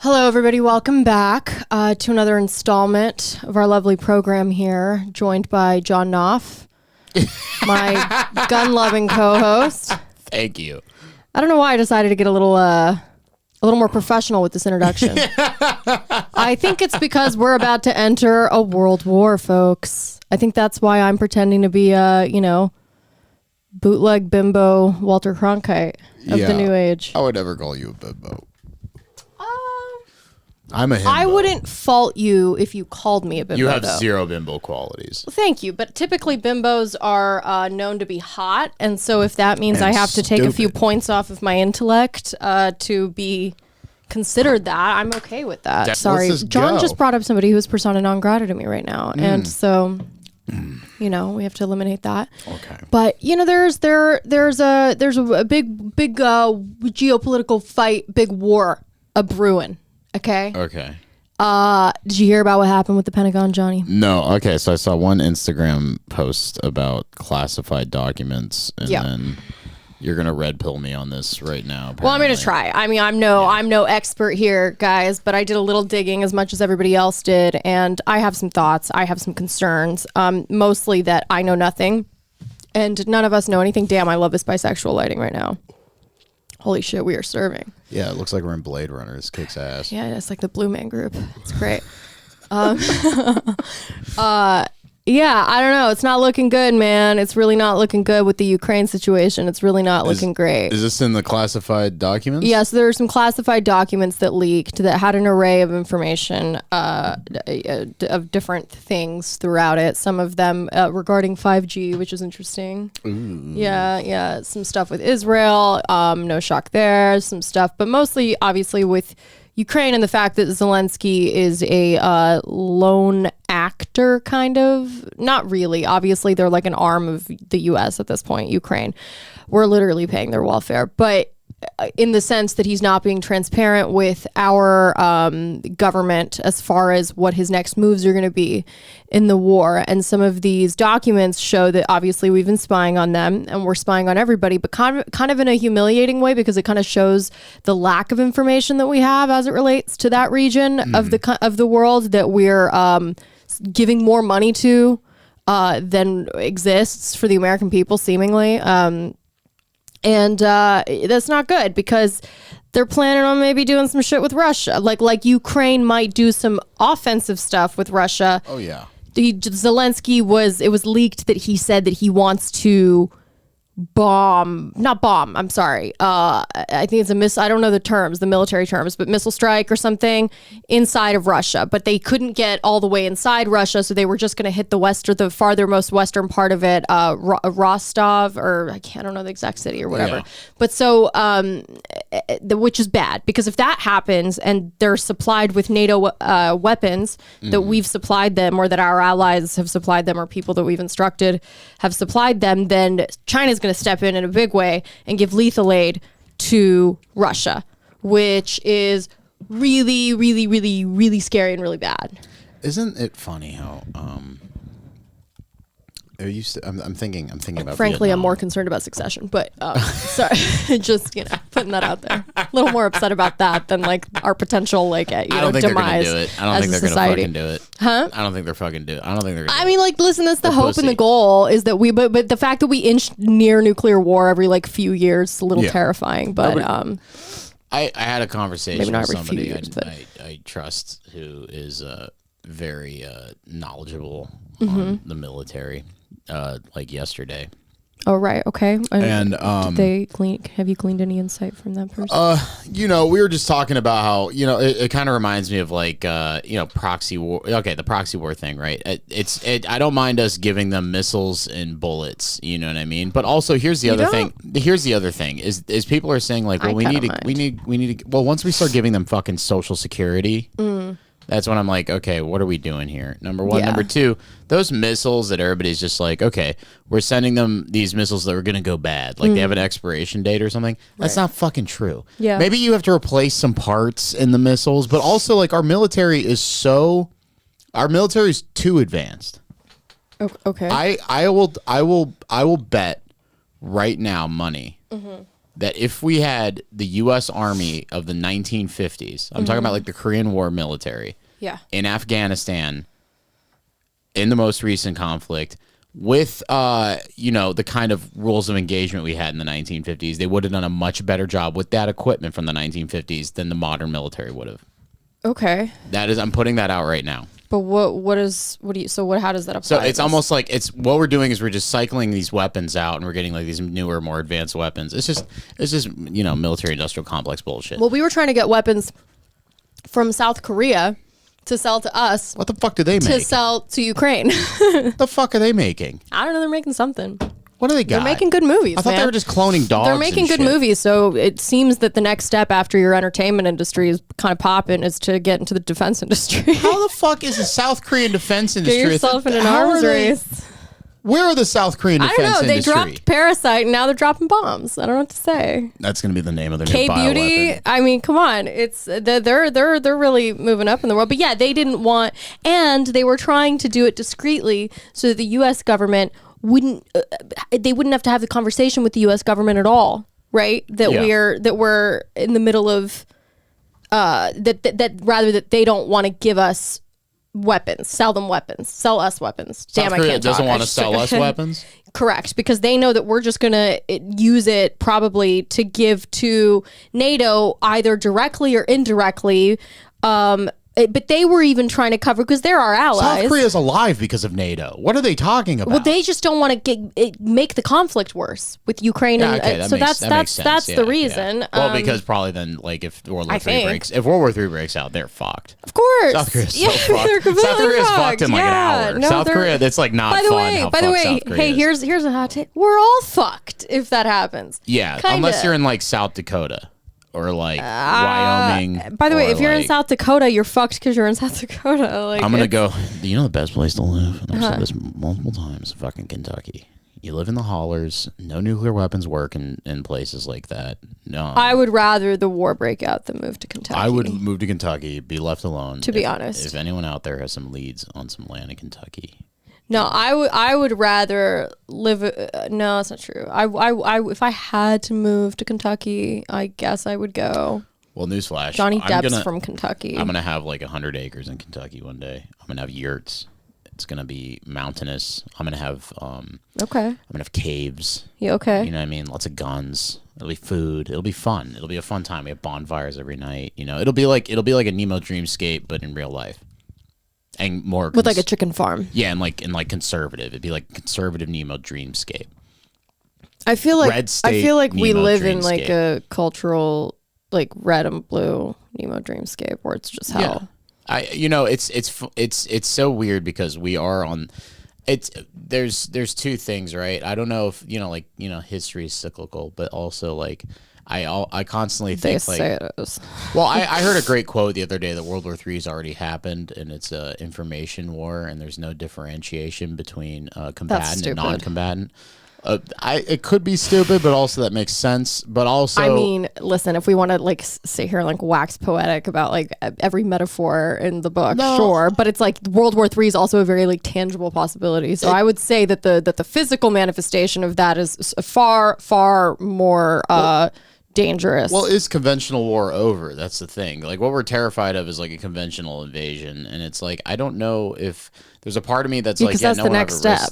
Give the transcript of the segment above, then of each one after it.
Hello, everybody. Welcome back to another installment of our lovely program here, joined by John Knopf, my gun-loving co-host. Thank you. I don't know why I decided to get a little more professional with this introduction. I think it's because we're about to enter a world war, folks. I think that's why I'm pretending to be bootleg bimbo Walter Cronkite of the new age. I would never call you a bimbo. I'm a himbo. I wouldn't fault you if you called me a bimbo. You have though. zero bimbo qualities. Well, thank you, but typically bimbos are known to be hot, and so if that means I have to take a few points off of my intellect to be considered that, I'm okay with that. Sorry, John just brought up somebody who's persona non grata to me right now, and so we have to eliminate that. Okay, but there's a big geopolitical fight, big war a brewing. Okay. Did you hear about what happened with the Pentagon, Johnny? No. Okay. So I saw one Instagram post about classified documents, and then you're gonna red pill me on this right now. Apparently. Well, I'm gonna try. I mean, I'm no expert here, guys, but I did a little digging as much as everybody else did, and I have some thoughts. I have some concerns. Mostly that I know nothing, and none of us know anything. Damn, I love this bisexual lighting right now. Holy shit, we are serving. Yeah, it looks like we're in Blade Runner. This kicks ass. Yeah, it's like the Blue Man Group. It's great. Yeah, I don't know. It's not looking good, man. It's really not looking good with the Ukraine situation. It's really not looking great. Is this in the classified documents? Yeah, so there were some classified documents that leaked that had an array of information of different things throughout it. Some of them regarding 5G, which is interesting. Ooh. Yeah. Some stuff with Israel. No shock there. Some stuff, but mostly, obviously, with Ukraine and the fact that Zelensky is a lone actor, kind of. Not really. Obviously, they're like an arm of the U.S. at this point, Ukraine. We're literally paying their welfare. But in the sense that he's not being transparent with our government as far as what his next moves are going to be in the war. And some of these documents show that obviously we've been spying on them and we're spying on everybody, but kind of in a humiliating way, because it kind of shows the lack of information that we have as it relates to that region of the world that we're giving more money to than exists for the American people, seemingly. And that's not good, because they're planning on maybe doing some shit with Russia. Like Ukraine might do some offensive stuff with Russia. Oh, yeah. Zelensky it was leaked that he said that he wants to I'm sorry. I think it's I don't know the military terms, but missile strike or something inside of Russia. But they couldn't get all the way inside Russia, so they were just going to hit the farthermost western part of it, Rostov, or I don't know the exact city or whatever. Yeah. But so, which is bad, because if that happens and they're supplied with NATO weapons that we've supplied them, or that our allies have supplied them, or people that we've instructed have supplied them, then China's going to step in a big way and give lethal aid to Russia, which is really, really, really, really scary and really bad. Isn't it funny how I'm thinking about frankly Vietnam. I'm more concerned about succession, but sorry, just putting that out there. A little more upset about that than like our potential demise. I don't think they're gonna do it. I don't think they're gonna fucking do it. Huh? I don't think they're fucking do it. I don't think they're gonna I mean, like, listen, that's the hope and the goal is that but the fact that we inch near nuclear war every like few years is a little terrifying. But I had a conversation with somebody I trust who is very knowledgeable on the military, like yesterday. Oh, right. Okay. And did they have you gleaned any insight from that person? We were just talking about how, it kind of reminds me of like, proxy war. Okay, the proxy war thing, right? I don't mind us giving them missiles and bullets, you know what I mean? But also here's the other thing. Here's the other thing is people are saying like, well, we need to, well, once we start giving them fucking social security, that's when I'm like, okay, what are we doing here? Number one. Yeah. Number two, those missiles that everybody's just like, okay, we're sending them these missiles that are going to go bad. Like they have an expiration date or something. That's not fucking true. Yeah. Maybe you have to replace some parts in the missiles, but also like our military is too advanced. Okay. I will bet right now money that if we had the U.S. Army of the 1950s, I'm talking about like the Korean War military, in Afghanistan, in the most recent conflict, with the kind of rules of engagement we had in the 1950s, they would have done a much better job with that equipment from the 1950s than the modern military would have. Okay. I'm putting that out right now. But how does that apply? So it's almost like what we're doing is we're just cycling these weapons out and we're getting like these newer, more advanced weapons. It's just military industrial complex bullshit. Well, we were trying to get weapons from South Korea to sell to us. What the fuck do they make? To sell to Ukraine. What the fuck are they making? I don't know. They're making something. What do they got? They're making good movies. I thought they were just cloning dogs. They're making good movies, so it seems that the next step after your entertainment industry is kind of popping is to get into the defense industry. How the fuck is the South Korean defense industry? Get yourself in an arms race. Where are the South Korean defense industry? I don't know. They dropped Parasite, and now they're dropping bombs. I don't know what to say. That's going to be the name of their new K-Beauty. bioweapon. I mean, come on. They're really moving up in the world. But yeah, they didn't want, and they were trying to do it discreetly so that the U.S. government wouldn't have to have the conversation with the U.S. government at all, right? That we're in the middle of that they don't want to give us weapons, sell us weapons. South Korea doesn't want to sell us weapons? Correct, because they know that we're just going to use it probably to give to NATO either directly or indirectly. But they were even trying to cover, because they're our allies. South Korea's alive because of NATO. What are they talking about? Well, they just don't want to make the conflict worse with Ukraine. That's the reason. Yeah. Well, because probably then, like, if World War III breaks out, they're fucked. Of course. South Korea's so fucked. South Korea's fucked in like an hour. No, South Korea, that's like not fun. By the way, hey, here's a hot take. We're all fucked if that happens. Yeah, kinda. Unless you're in like South Dakota. Or like Wyoming. By the way, if you're in South Dakota, you're fucked because you're in South Dakota. Like, I'm gonna go. You know the best place to live, and I've said this multiple times. Fucking Kentucky. You live in the hollers. No nuclear weapons work in places like that. No. I would rather the war break out than move to Kentucky. I would move to Kentucky. Be left alone. To be honest, if anyone out there has some leads on some land in Kentucky. No, I would rather live. No, that's not true. If I had to move to Kentucky, I guess I would go. Well, newsflash. Johnny Depp's from Kentucky. I'm gonna have like 100 acres in Kentucky one day. I'm gonna have yurts. It's gonna be mountainous. I'm gonna have okay. I'm gonna have caves. Yeah, okay. You know what I mean? Lots of guns. It'll be food. It'll be fun. It'll be a fun time. We have bonfires every night. You know, it'll be like a Nemo dreamscape, but in real life. And more with like a chicken farm. Yeah, and like conservative. It'd be like conservative Nemo dreamscape. I feel like we live in like a cultural like red and blue Nemo dreamscape where it's just hell. Yeah. It's so weird because we are on there's two things, right? I don't know if history is cyclical, but also like I constantly think like it is. Well, I heard a great quote the other day that World War III has already happened and it's a information war and there's no differentiation between combatant and non-combatant. It could be stupid, but also that makes sense. But also, I mean, listen, if we want to like sit here and like wax poetic about like every metaphor in the book, sure. But it's like World War III is also a very like tangible possibility. So I would say that the physical manifestation of that is far more dangerous. Well, is conventional war over? That's the thing. Like what we're terrified of is like a conventional invasion, and it's like I don't know if there's a part of me that's like, that's the next step.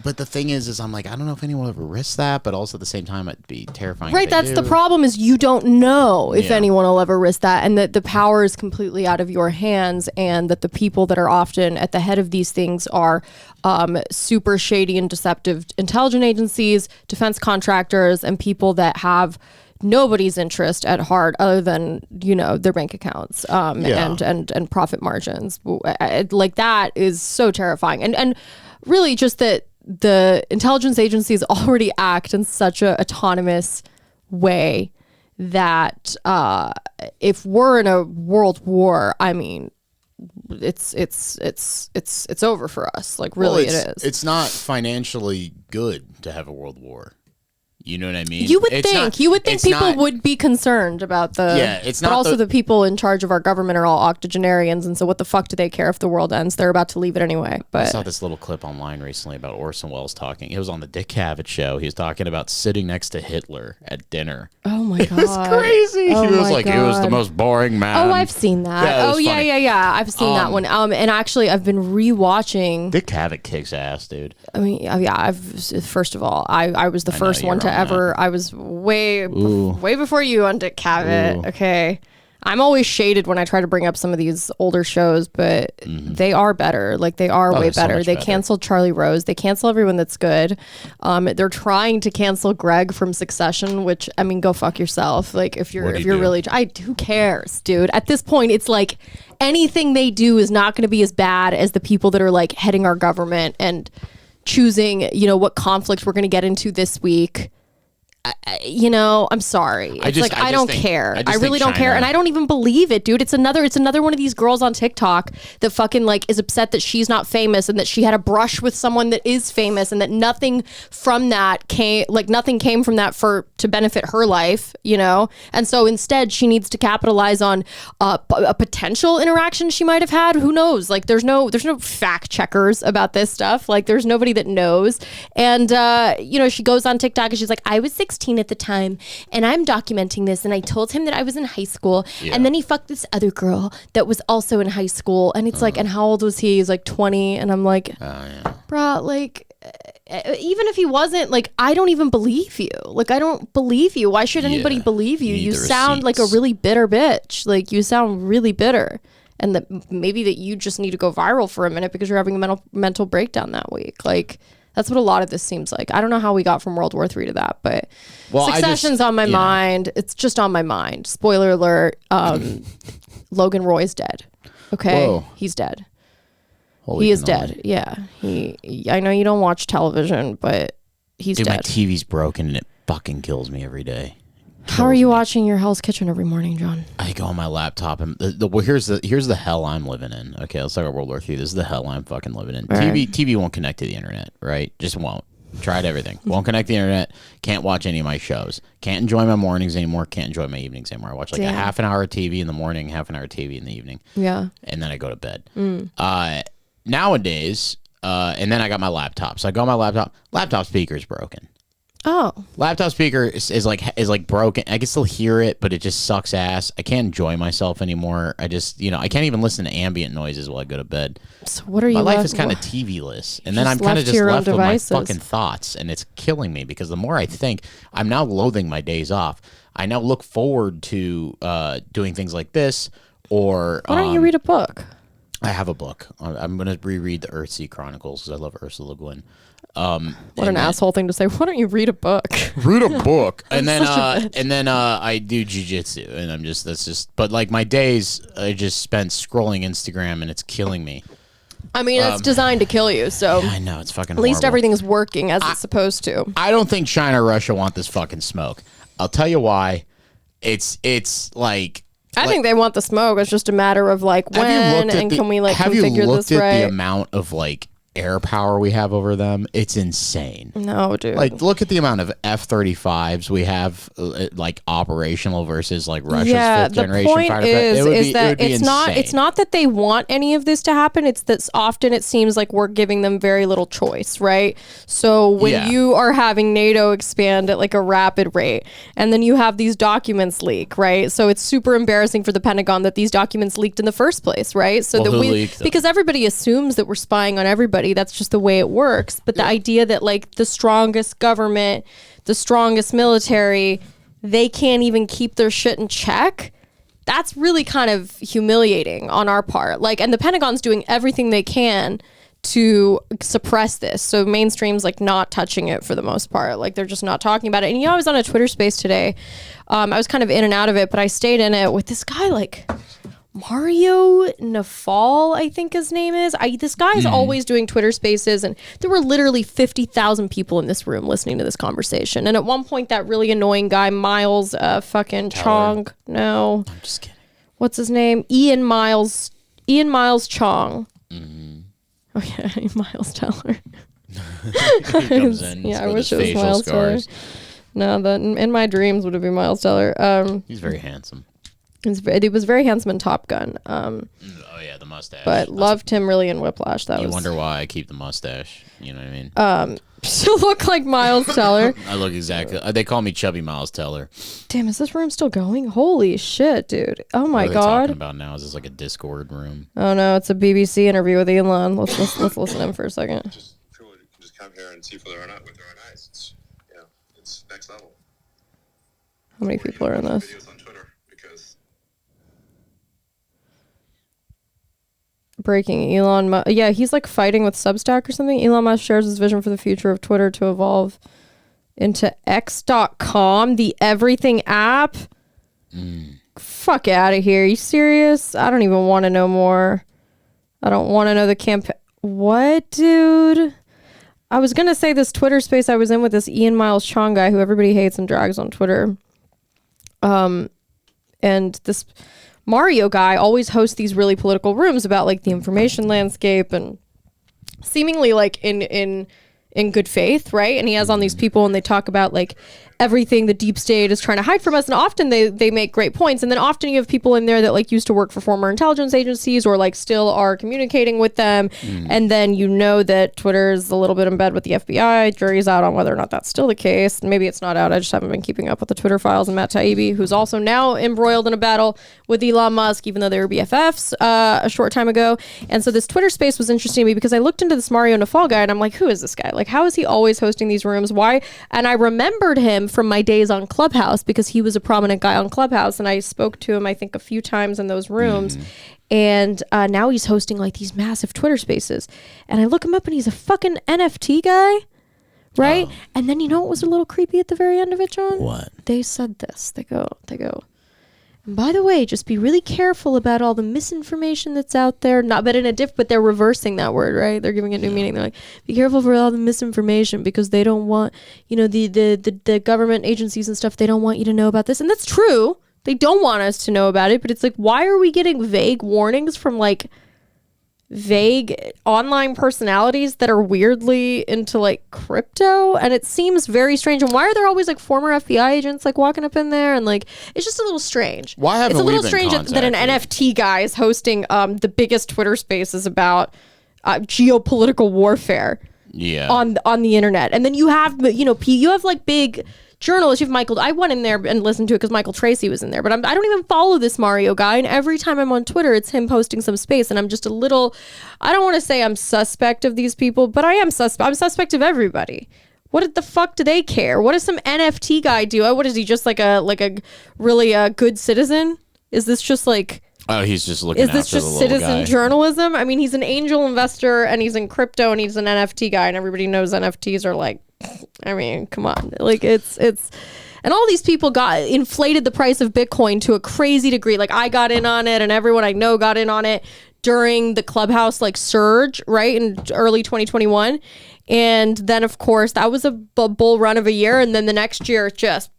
But the thing is I'm like I don't know if anyone will ever risk that, but also at the same time it'd be terrifying. Right, that's the problem is you don't know if anyone will ever risk that, and that the power is completely out of your hands, and that the people that are often at the head of these things are super shady and deceptive intelligence agencies, defense contractors, and people that have nobody's interest at heart other than their bank accounts and profit margins. Like that is so terrifying, and really just that the intelligence agencies already act in such a autonomous way that if we're in a world war, I mean it's over for us. Like really, it is. It's not financially good to have a world war. You know what I mean? You would think people would be concerned about it's not. But also the people in charge of our government are all octogenarians, and so what the fuck do they care if the world ends? They're about to leave it anyway. But I saw this little clip online recently about Orson Welles talking. It was on the Dick Cavett show. He was talking about sitting next to Hitler at dinner. Oh my god, it was crazy. Oh he was like, he was the most boring man. Oh, I've seen that. Yeah. I've seen that one. And actually, I've been rewatching. Dick Cavett kicks ass, dude. I mean, yeah. First of all, I was the first one to ever. I was way before you on Dick Cavett. Ooh. Okay. I'm always shaded when I try to bring up some of these older shows, but they are better. Like, they are way better. So they canceled Charlie Rose. They cancel everyone that's good. They're trying to cancel Greg from Succession, which, I mean, go fuck yourself. Like, if you're really, who cares, dude? At this point, it's like anything they do is not going to be as bad as the people that are like heading our government and choosing, what conflict we're going to get into this week. I'm sorry. I don't care. I really don't care. And I don't even believe it, dude. It's another one of these girls on TikTok that fucking like is upset that she's not famous and that she had a brush with someone that is famous and that nothing from that came from that to benefit her life, And so instead she needs to capitalize on a potential interaction she might have had. Who knows? Like, there's no fact checkers about this stuff. Like, there's nobody that knows. And she goes on TikTok and she's like, I was 16 at the time and I'm documenting this, and I told him that I was in high school, and then he fucked this other girl that was also in high school, and it's like, and how old was he? He's like 20, and I'm like, bruh, like, even if he wasn't, like, I don't even believe you. Like, I don't believe you. Why should anybody believe you? You sound like a really bitter bitch. Like, you sound really bitter. And that maybe that you just need to go viral for a minute because you're having a mental breakdown that week. Like, that's what a lot of this seems like. I don't know how we got from World War III to that, but Succession's on my mind. It's just on my mind. Spoiler alert, Logan Roy's dead. Okay? Whoa. He's dead. He is dead. Yeah. I know you don't watch television, but he's dead. My TV's broken and it fucking kills me every day. How are you watching your Hell's Kitchen every morning, John? I go on my laptop and here's the hell I'm living in. Okay, let's talk about World War III. This is the hell I'm fucking living in. TV won't connect to the internet, right? Just won't. Tried everything. Won't connect to the internet. Can't watch any of my shows. Can't enjoy my mornings anymore. Can't enjoy my evenings anymore. I watch like a half an hour of TV in the morning, half an hour of TV in the evening. Yeah. And then I go to bed. Nowadays, and then I got my laptop. So I go on my laptop. Laptop speaker's broken. Oh. Laptop speaker is like broken. I can still hear it, but it just sucks ass. I can't enjoy myself anymore. I just, I can't even listen to ambient noises while I go to bed. So what are you? My life is kind of TV-less. And then I'm kind of just left with my fucking thoughts, and it's killing me because the more I think, I'm now loathing my days off. I now look forward to doing things like this, or why don't you read a book? I have a book. I'm going to reread the Earthsea Chronicles because I love Ursula Le Guin. What an asshole thing to say. Why don't you read a book? Read a book. and then I do jiu-jitsu, and but like my days I just spent scrolling Instagram, and it's killing me. I mean, it's designed to kill you, so I know it's fucking at least everything's working as it's supposed to. I don't think China or Russia want this fucking smoke. I'll tell you why. It's like I think they want the smoke. It's just a matter of like when and can we like configure this right? Have you looked at the amount of like air power we have over them? It's insane. No, dude. Like, look at the amount of F-35s we have, like operational versus like Russia's fifth generation fighter. It's not that they want any of this to happen. It's that often it seems like we're giving them very little choice, right? So when you are having NATO expand at like a rapid rate, and then you have these documents leak, right? So it's super embarrassing for the Pentagon that these documents leaked in the first place, right? So because everybody assumes that we're spying on everybody. That's just the way it works. But the idea that like the strongest government, the strongest military, they can't even keep their shit in check, that's really kind of humiliating on our part. Like, and the Pentagon's doing everything they can to suppress this. So mainstream's like not touching it for the most part. Like, they're just not talking about it. And I was on a Twitter space today. I was kind of in and out of it, but I stayed in it with this guy like Mario Nafal, I think his name is. This guy's always doing Twitter spaces, and there were literally 50,000 people in this room listening to this conversation. And at one point, that really annoying guy, Miles fucking Chong. No. I'm just kidding. What's his name? Ian Miles Chong. Okay, Miles Teller. He comes in. I wish it was Miles Teller. No, in my dreams would it be Miles Teller. He's very handsome. He was very handsome in Top Gun. Oh yeah, the mustache. But loved him really in Whiplash. You wonder why I keep the mustache. You know what I mean? To look like Miles Teller. I look exactly. They call me Chubby Miles Teller. Damn, is this room still going? Holy shit, dude! Oh my What are they god. talking about now? Is this like a Discord room? Oh no, it's a BBC interview with Elon. Let's listen to him for a second. Just come here and see for their own eyes. It's it's next level. How many people are in this? Videos on Twitter because Breaking Elon. Yeah, he's like fighting with Substack or something. Elon Musk shares his vision for the future of Twitter to evolve into X.com, the everything app. Fuck out of here. You serious? I don't even want to know more. I don't want to know the campaign. What, dude? I was going to say this Twitter space I was in with this Ian Miles Chong guy who everybody hates and drags on Twitter. And this Mario guy always hosts these really political rooms about like the information landscape and seemingly like in good faith, right? And he has on these people and they talk about like everything the deep state is trying to hide from us, and often they make great points, and then often you have people in there that like used to work for former intelligence agencies or like still are communicating with them, and then you know that Twitter is a little bit in bed with the FBI. Jury's out on whether or not that's still the case. Maybe it's not out. I just haven't been keeping up with the Twitter files. And Matt Taibbi, who's also now embroiled in a battle with Elon Musk, even though they were BFFs a short time ago. And so this Twitter space was interesting to me because I looked into this Mario Nafal guy and I'm like, who is this guy? Like, how is he always hosting these rooms? Why? And I remembered him from my days on Clubhouse because he was a prominent guy on Clubhouse, and I spoke to him I think a few times in those rooms. And now he's hosting like these massive Twitter spaces, and I look him up and he's a fucking NFT guy, right? And then you know what was a little creepy at the very end of it, John? What? They said this. They go, and by the way, just be really careful about all the misinformation that's out there. Not but in a but they're reversing that word, right? They're giving it new meaning. They're like, be careful for all the misinformation because they don't want, you know, the government agencies and stuff, they don't want you to know about this. And that's true. They don't want us to know about it, but it's like, why are we getting vague warnings from like vague online personalities that are weirdly into like crypto? And it seems very strange. And why are there always like former FBI agents like walking up in there? And like, it's just a little strange. Why haven't it's a we little been strange that an NFT guy is hosting the biggest Twitter spaces about geopolitical warfare on the internet. And then you have, you know, you have like big journalists. You have Michael. I went in there and listened to it because Michael Tracy was in there, but I don't even follow this Mario guy. And every time I'm on Twitter, it's him posting some space, and I'm just a little. I don't want to say I'm suspect of these people, but I am suspect. I'm suspect of everybody. What the fuck do they care? What does some NFT guy do? What is he, just like a really good citizen? Is this just like? Oh, he's just looking. Is this just citizen journalism? I mean, he's an angel investor and he's in crypto and he's an NFT guy, and everybody knows NFTs are like. I mean, come on. Like it's and all these people got inflated the price of Bitcoin to a crazy degree. Like I got in on it and everyone I know got in on it during the Clubhouse like surge, right? In early 2021. And then of course that was a bull run of a year. And then the next year it just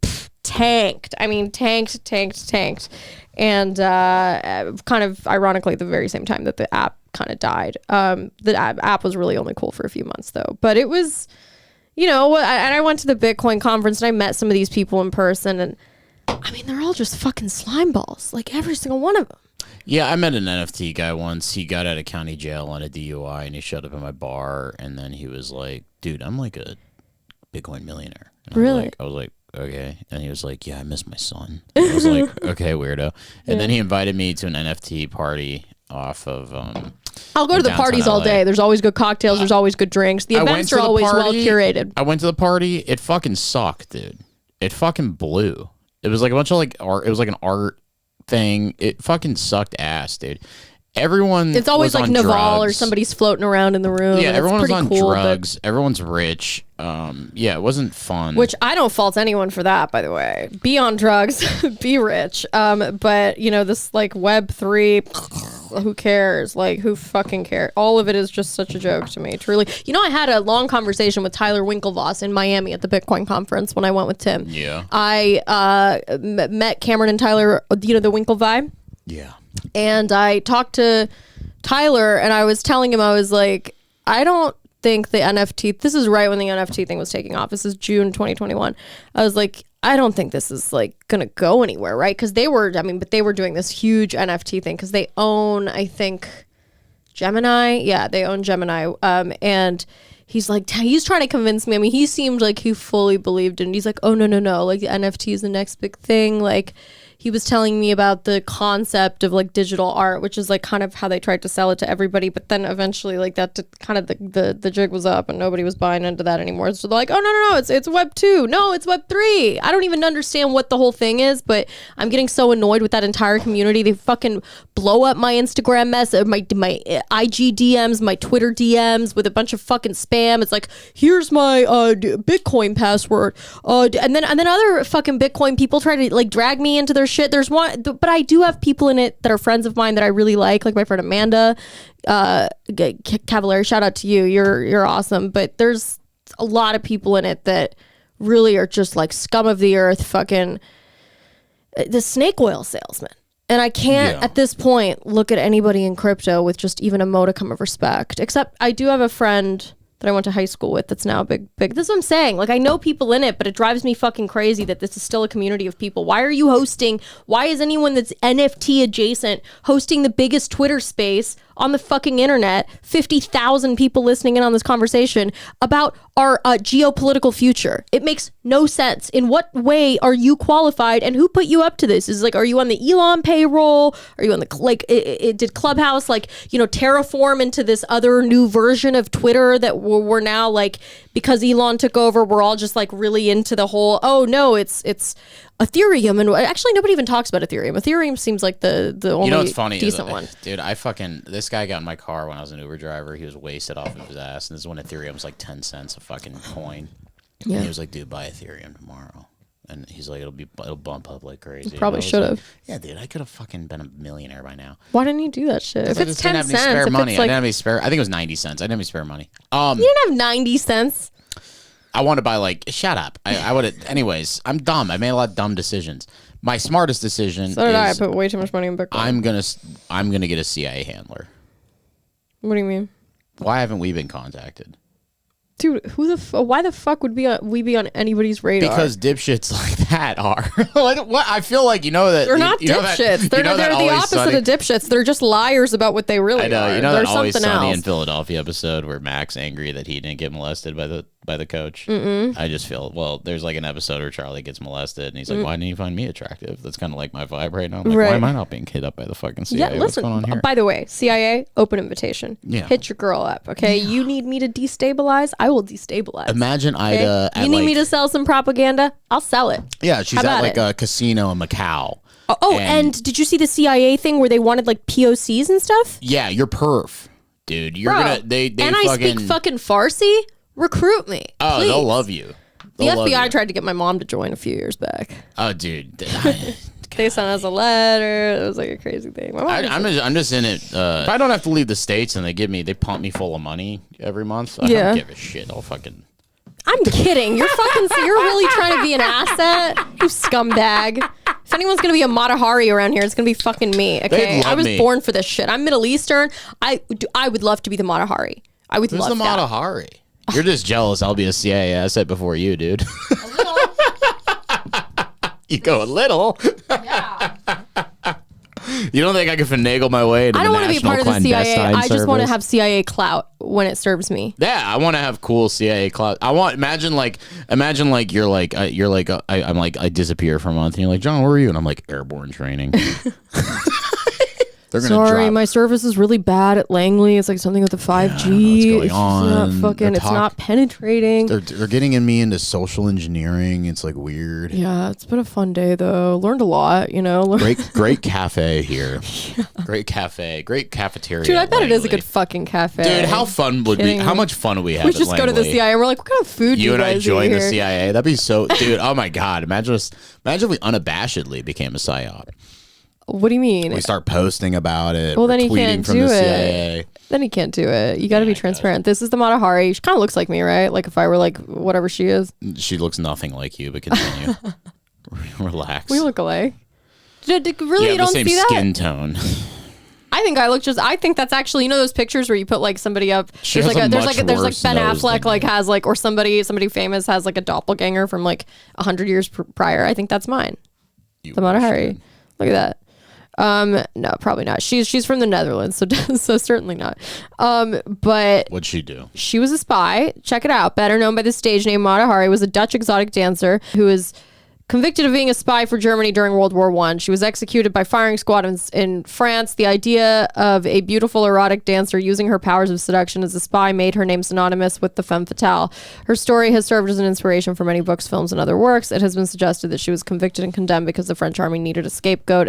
tanked. I mean, tanked. And kind of ironically at the very same time that the app kind of died. The app was really only cool for a few months though. But it was... You know, and I went to the Bitcoin conference and I met some of these people in person, and I mean, they're all just fucking slime balls, like every single one of them. Yeah, I met an NFT guy once. He got out of county jail on a DUI, and he showed up at my bar, and then he was like, dude, I'm like a Bitcoin millionaire. And really? I was like, okay. And he was like, yeah, I miss my son. And I was like, okay, weirdo. And then he invited me to an NFT party off of... I'll go to the parties all day. There's always good cocktails. There's always good drinks. The events are always well curated. I went to the party. It fucking sucked, dude. It fucking blew. It was like a bunch of like art. It was like an art thing. It fucking sucked ass, dude. Everyone. It's always was like on Naval drugs. or somebody's floating around in the room. Yeah, everyone was on cool, drugs. Everyone's rich. Yeah, it wasn't fun. Which I don't fault anyone for that, by the way. Be on drugs, be rich. But you know, this like Web3, who cares? Like, who fucking cares? All of it is just such a joke to me, truly. You know, I had a long conversation with Tyler Winklevoss in Miami at the Bitcoin conference when I went with Tim. Yeah. I met Cameron and Tyler, you know, the Winkle vibe. Yeah. And I talked to Tyler and I was telling him, I was like, I don't think the NFT, this is right when the NFT thing was taking off. This is June 2021. I was like, I don't think this is like gonna go anywhere, right? Because they were doing this huge NFT thing because they own, I think, Gemini. Yeah, they own Gemini. And he's like, he's trying to convince me. I mean, he seemed like he fully believed in it. He's like, oh, no. Like, the NFT is the next big thing. Like, he was telling me about the concept of like digital art, which is like kind of how they tried to sell it to everybody. But then eventually like that kind of the jig was up and nobody was buying into that anymore. So they're like, oh, no, it's Web 2. No, it's Web 3. I don't even understand what the whole thing is, but I'm getting so annoyed with that entire community. They fucking blow up my Instagram my IG DMs, my Twitter DMs with a bunch of fucking spam. It's like, here's my Bitcoin password. And then other fucking Bitcoin people try to like drag me into their shit. There's one, but I do have people in it that are friends of mine that I really like my friend Amanda Cavallari. Shout out to you. You're awesome. But there's a lot of people in it that really are just like scum of the earth, fucking the snake oil salesman. And I can't at this point look at anybody in crypto with just even a modicum of respect. Except I do have a friend that I went to high school with that's now big. This is what I'm saying. Like, I know people in it, but it drives me fucking crazy that this is still a community of people. Why are you hosting? Why is anyone that's NFT adjacent hosting the biggest Twitter space on the fucking internet? 50,000 people listening in on this conversation about our geopolitical future. It makes no sense. In what way are you qualified and who put you up to this? Is like, are you on the Elon payroll? Are you on the, like, did Clubhouse, like, terraform into this other new version of Twitter that we're now like, because Elon took over, we're all just like really into the whole, oh no, it's Ethereum. And actually nobody even talks about Ethereum. Ethereum seems like the only what's funny decent one. Dude, this guy got in my car when I was an Uber driver. He was wasted off of his ass. And this is when Ethereum was like 10 cents a fucking coin. Yeah. And he was like, dude, buy Ethereum tomorrow. And he's like, it'll bump up like crazy. Probably should have. Like, yeah, dude, I could have fucking been a millionaire by now. Why didn't you do that shit? If it's 10 cents, spare money. I didn't have any spare. I think it was 90 cents. I didn't have any spare money. You didn't have 90 cents. I want to buy like, shut up. I would have, anyways, I'm dumb. I made a lot of dumb decisions. My smartest decision So did I put way too much money in Bitcoin. I'm gonna get a CIA handler. What do you mean? Why haven't we been contacted? Dude, why the fuck would we be on anybody's radar? Because dipshits like that are. What? I feel like that they're not dipshits. They're the opposite of dipshits. They're just liars about what they really are. I know. There's That Always something Sunny else. in Philadelphia episode where Mac's angry that he didn't get molested by the coach. I just feel, there's like an episode where Charlie gets molested and he's like, why didn't you find me attractive? That's kind of like my vibe right now. I'm like, why am I not being hit up by the fucking CIA? Yeah, What's going on listen, here? by the way, CIA, open invitation. Yeah. Hit your girl up, okay? Yeah. You need me to destabilize? I will destabilize. Imagine okay? Ida You need me to sell some propaganda? I'll sell it. Yeah, she's at like a casino in Macau. Oh, and did you see the CIA thing where they wanted like POCs and stuff? Yeah, you're perf, dude. You're gonna they and I speak fucking Farsi. Recruit me. Oh, please. they'll love you. The FBI tried to get my mom to join a few years back. Oh, dude. They sent us a letter. It was like a crazy thing. I'm just in it. If I don't have to leave the States and they pump me full of money every month, I don't give a shit. I'm kidding. You're really trying to be an asset? You scumbag. If anyone's going to be a Matahari around here, it's going to be fucking me, okay? I was born for this shit. I'm Middle Eastern. I would love to be the Matahari. I would love that. Who's the Matahari? You're just jealous I'll be a CIA asset before you, dude. A little. You go a little. Yeah. You don't think I can finagle my way into I don't want to be part of the CIA. I just want to service? have CIA clout when it serves me. Yeah, I want to have cool CIA clout. Imagine like you're like I'm like I disappear for a month and you're like, John, where are you? And I'm like, airborne training. Sorry, my service is really bad at Langley. It's like something with the 5G. It's not penetrating. They're getting me into social engineering. It's like weird. Yeah, it's been a fun day though. Learned a lot, Great cafe here. Yeah. Great cafe. Great cafeteria. Dude, I bet it is a good fucking cafe. How much fun would we have? We just go to the CIA and we're like, what kind of food do you guys eat? You and I join the CIA. That'd be so, dude. Oh my god! Imagine if we unabashedly became a psyop. What do you mean? We start posting about it. Well, then he can't do it. Then he can't do it. You got to be transparent. This is the Matahari. She kind of looks like me, right? Like if I were like whatever she is. She looks nothing like you, but continue. Relax. We look alike. Really, you don't the same see that? skin tone. I think I look just. I think that's actually, you know, those pictures where you put like somebody up. She There's has like a there's much like worse Ben nose Affleck than like you. has like, or somebody famous has like a doppelganger from like 100 years prior. I think that's mine. You The Mata wish, Hari. dude. Look at that. No, probably not. She's from the Netherlands, so certainly not. But What'd she do? she was a spy. Check it out. Better known by the stage name Mata Hari, was a Dutch exotic dancer who is convicted of being a spy for Germany during World War I. She was executed by firing squad in France. The idea of a beautiful erotic dancer using her powers of seduction as a spy made her name synonymous with the femme fatale. Her story has served as an inspiration for many books, films, and other works. It has been suggested that she was convicted and condemned because the French army needed a scapegoat,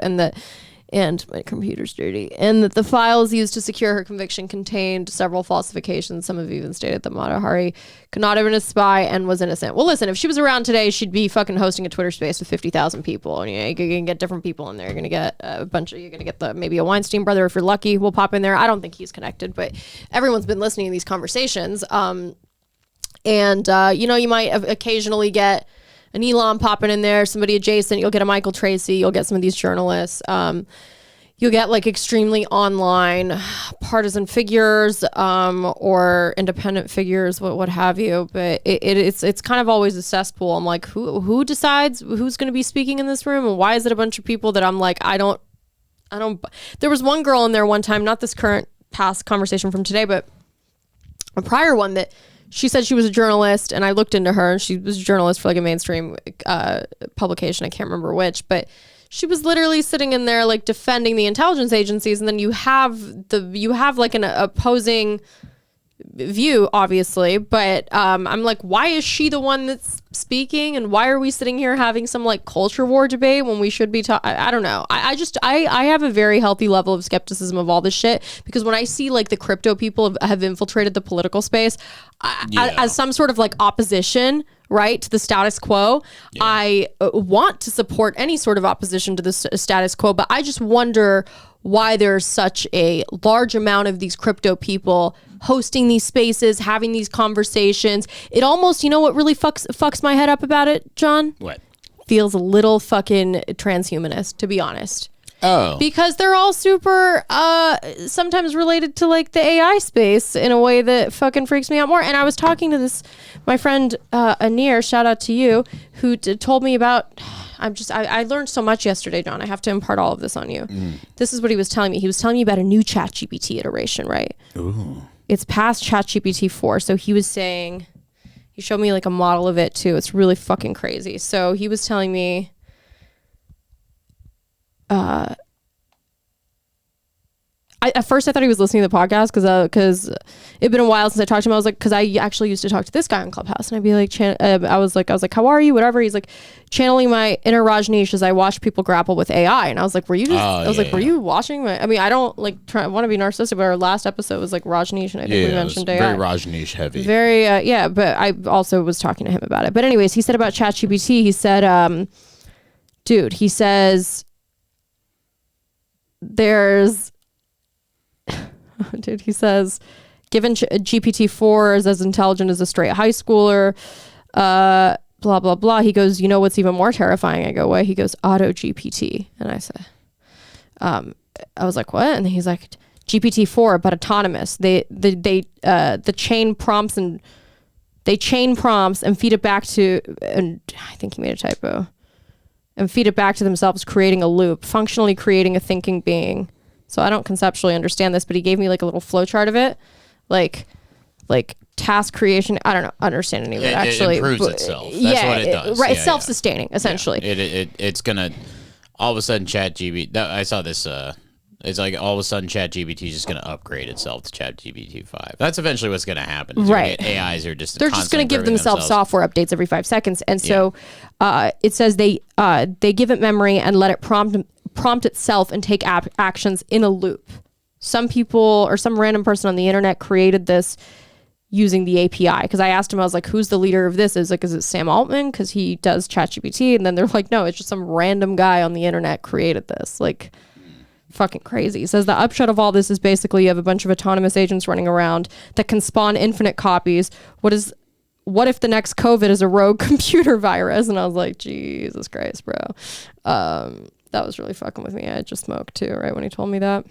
and my computer's dirty, and that the files used to secure her conviction contained several falsifications. Some have even stated that Mata Hari could not have been a spy and was innocent. Well, listen, if she was around today, she'd be fucking hosting a Twitter space with 50,000 people. And you can get different people in there. You're going to get you're going to get maybe a Weinstein brother, if you're lucky, will pop in there. I don't think he's connected, but everyone's been listening to these conversations. You know, you might occasionally get an Elon popping in there, somebody adjacent. You'll get a Michael Tracy. You'll get some of these journalists. You'll get like extremely online partisan figures or independent figures, what have you. But it's kind of always a cesspool. I'm like, who decides who's going to be speaking in this room, and why is it a bunch of people that I'm like, I don't. There was one girl in there one time, not this past conversation from today, but a prior one that. She said she was a journalist, and I looked into her, and she was a journalist for like a mainstream publication. I can't remember which, but she was literally sitting in there like defending the intelligence agencies, and then you have like an opposing view, obviously, but I'm like, why is she the one that's speaking, and why are we sitting here having some like culture war debate when we should be I don't know. I have a very healthy level of skepticism of all this shit, because when I see like the crypto people have infiltrated the political space as some sort of like opposition, right, to the status quo. Yeah. I want to support any sort of opposition to the status quo, but I just wonder why there's such a large amount of these crypto people hosting these spaces, having these conversations. It almost, you know what really fucks my head up about it, John? What? Feels a little fucking transhumanist, to be honest. Oh. Because they're all super sometimes related to like the AI space in a way that fucking freaks me out more. And I was talking to my friend Anir, shout out to you, who told me about, I learned so much yesterday, John. I have to impart all of this on you. This is what he was telling me. He was telling me about a new ChatGPT iteration, right? Ooh. It's past ChatGPT 4. So he was saying, he showed me like a model of it too. It's really fucking crazy. So he was telling me, at first I thought he was listening to the podcast because it'd been a while since I talked to him. I was like, because I actually used to talk to this guy on Clubhouse, and I'd be like, I was like, how are you? Whatever. He's like, channeling my inner Rajneesh as I watch people grapple with AI, and I was like, were you just? Were you watching? I mean, I don't like want to be narcissistic, but our last episode was like Rajneesh, and I think we mentioned AI. Very Rajneesh heavy. Very yeah, but I also was talking to him about it. But anyways, he said about ChatGPT. He said, dude, he says there's. Dude, he says, given GPT-4 is as intelligent as a straight high schooler, blah, blah, blah. He goes, you know what's even more terrifying? I go, what? He goes, auto GPT. And I said, I was like, what? And he's like, GPT-4, but autonomous. They chain prompts and feed it back to, and I think he made a typo, and feed it back to themselves, creating a loop, functionally creating a thinking being. So I don't conceptually understand this, but he gave me like a little flow chart of it, like task creation. I don't know, understand any of it actually. It improves itself. That's what it does. Right. It's self-sustaining, essentially. Yeah. It's gonna all of a sudden ChatGPT. I saw this. It's like all of a sudden ChatGPT is just gonna upgrade itself to ChatGPT 5. That's eventually what's gonna happen. Right. AIs are just they're just gonna give themselves software updates every 5 seconds, and so it says they give it memory and let it prompt itself and take actions in a loop. Some people or some random person on the internet created this using the API, because I asked him, I was like, who's the leader of this? Is it Sam Altman, because he does ChatGPT? And then they're like, no, it's just some random guy on the internet created this. Like, fucking crazy. He says the upshot of all this is basically you have a bunch of autonomous agents running around that can spawn infinite copies. What if the next COVID is a rogue computer virus? And I was like, Jesus Christ, bro. That was really fucking with me. I had just smoked too, right, when he told me that.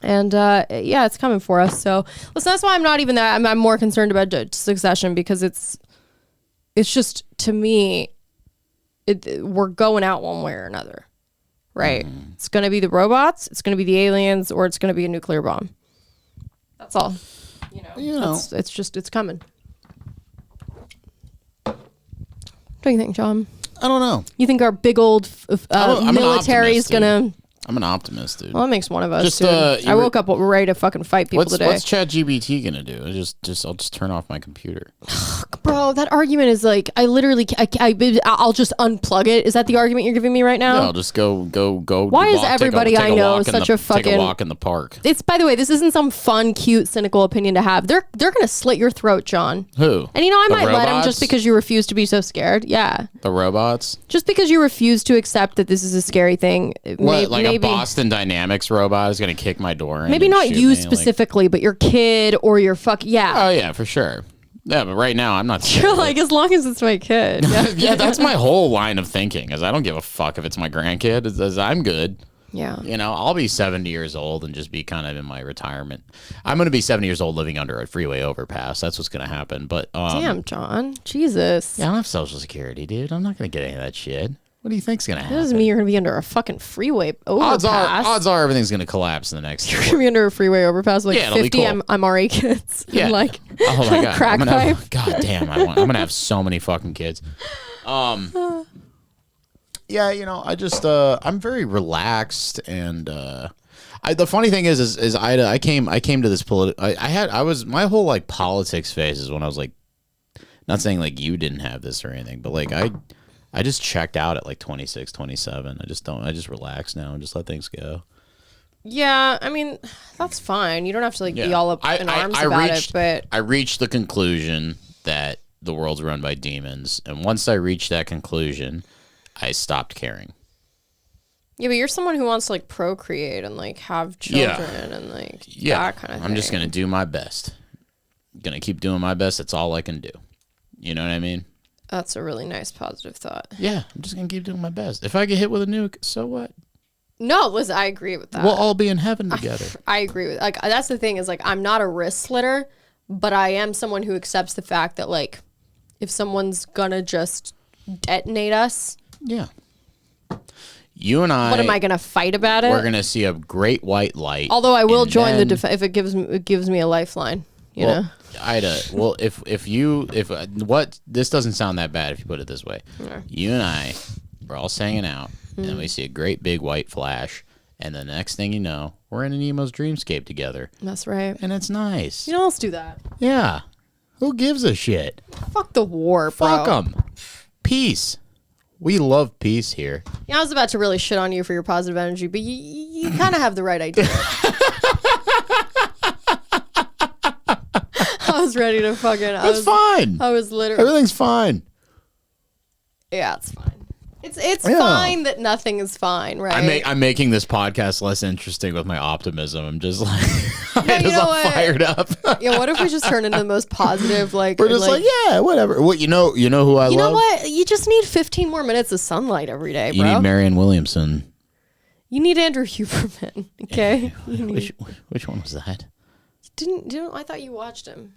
And yeah, it's coming for us. So listen, that's why I'm not even that. I'm more concerned about Succession because it's just, to me, we're going out one way or another, right? It's going to be the robots, it's going to be the aliens, or it's going to be a nuclear bomb. That's all. It's coming. What do you think, John? I don't know. You think our big old military is going to... I'm an optimist, dude. Well, that makes one of us. I woke up ready to fucking fight people today. What's ChatGPT gonna do? I'll just turn off my computer. Bro, that argument is like, I'll just unplug it. Is that the argument you're giving me right now? No, I'll just go. Why is everybody I know such a fucking... Take a walk in the park. It's, by the way, this isn't some fun, cute, cynical opinion to have. They're gonna slit your throat, John. Who? And I might let them just because you refuse to be so scared. Yeah. The robots? Just because you refuse to accept that this is a scary thing. A Boston Dynamics robot is going to kick my door in? Maybe not you specifically, but your kid or your yeah. Oh, yeah, for sure. Yeah, but right now, I'm not scared. You're like, as long as it's my kid. Yeah, that's my whole line of thinking, is I don't give a fuck if it's my grandkid. I'm good. Yeah. I'll be 70 years old and just be kind of in my retirement. I'm going to be 70 years old living under a freeway overpass. That's what's going to happen. But damn, John. Jesus. Yeah, I don't have Social Security, dude. I'm not going to get any of that shit. What do you think's going to happen? That doesn't mean you're going to be under a fucking freeway overpass. Odds are everything's going to collapse in the next year. You're going to be under a freeway overpass with 50 cool. MRE kids. Yeah. Like, oh my God. Crack pipe. God damn, I'm going to have so many fucking kids. Yeah, I just, I'm very relaxed and, the funny thing is I came to this my whole like politics phase is when I was like, not saying like you didn't have this or anything, but like I just checked out at like 26, 27. I just relax now and just let things go. Yeah, I mean, that's fine. You don't have to like be all up in arms about it, but I reached the conclusion that the world's run by demons, and once I reached that conclusion, I stopped caring. Yeah, but you're someone who wants to like procreate and like have children and like that kind of thing. I'm just gonna do my best. Gonna keep doing my best. That's all I can do. You know what I mean? That's a really nice positive thought. Yeah, I'm just gonna keep doing my best. If I get hit with a nuke, so what? No, listen, I agree with that. We'll all be in heaven together. I agree with like that's the thing is like I'm not a wrist slitter, but I am someone who accepts the fact that like if someone's gonna just detonate us, yeah. You and I. What am I gonna fight about it? We're gonna see a great white light. Although I will join the defense if it gives me a lifeline. You know. Ida, well, if this doesn't sound that bad if you put it this way. Yeah. You and I, we're all hanging out, and we see a great big white flash, and the next thing you know, we're in an emo's dreamscape together. That's right. And it's nice. You know, let's do that. Yeah. Who gives a shit? Fuck the war, bro. Fuck them. Peace. We love peace here. Yeah, I was about to really shit on you for your positive energy, but you kind of have the right idea. I was ready to fucking... It's fine. I was literally... Everything's fine. Yeah, it's fine. It's fine that nothing is fine, right? I'm making this podcast less interesting with my optimism. I'm just like... I'm fired up. Yeah, what if we just turn into the most positive, like... We're just like, yeah, whatever. What, you know who I love? You know what? You just need 15 more minutes of sunlight every day, bro. You need Marianne Williamson. You need Andrew Huberman, okay? Which one was that? Didn't I thought you watched him.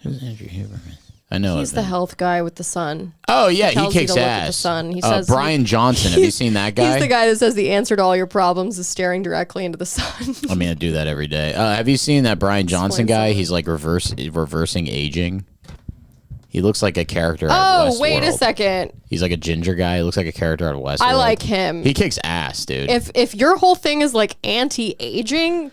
Who's Andrew Huberman? I know. He's the health guy with the sun. Oh, yeah, he kicks ass. The sun. He says Brian Johnson. Have you seen that guy? He's the guy that says the answer to all your problems is staring directly into the sun. I mean, I do that every day. Have you seen that Brian Johnson guy? He's like reversing aging. He looks like a character out of Westworld. Oh, wait a second. He's like a ginger guy. He looks like a character out of Westworld. I like him. He kicks ass, dude. If your whole thing is like anti-aging...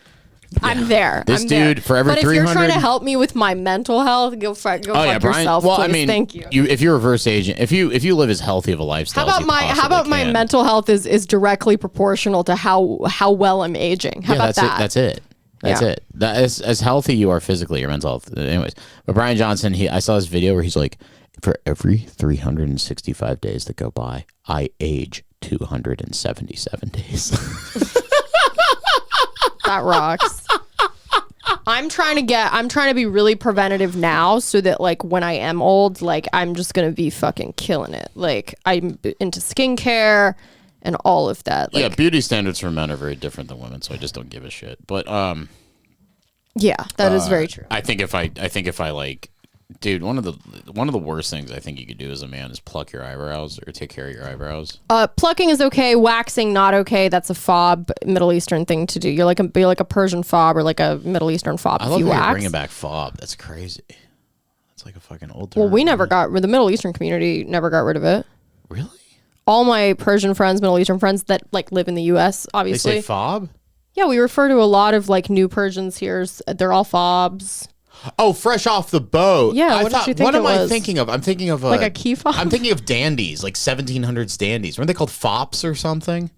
Yeah. I'm there. This dude, for every 300... But if you're trying to help me with my mental health, go fuck yourself, well, please. I mean, thank you. If you're reverse aging, if you live as healthy of a lifestyle how about my mental health is directly proportional to how well I'm aging? How about that? That's it. That's it. As healthy you are physically, your mental health. Anyways, but Brian Johnson, I saw this video where he's like, for every 365 days that go by, I age 277 days. That rocks. I'm trying to be really preventative now so that like when I am old, like I'm just going to be fucking killing it. Like I'm into skincare and all of that. Like, yeah, beauty standards for men are very different than women, so I just don't give a shit. But yeah, that is very true. I think if I like, dude, one of the worst things I think you could do as a man is pluck your eyebrows or take care of your eyebrows. Plucking is okay. Waxing not okay. That's a fob Middle Eastern thing to do. You're like a Persian fob or like a Middle Eastern fob. I if love you how wax. you're bringing back fob. That's crazy. It's like a fucking old term. Well, we never got the Middle Eastern community never got rid of it. Really? All my Persian friends, Middle Eastern friends that like live in the U.S. They obviously. say fob? Yeah, we refer to a lot of like new Persians here. They're all fobs. Oh, fresh off the boat. Yeah, what did you think what it am I was? thinking of? I'm thinking of Like a key fob? I'm thinking of dandies, like 1700s dandies. Weren't they called fops or something?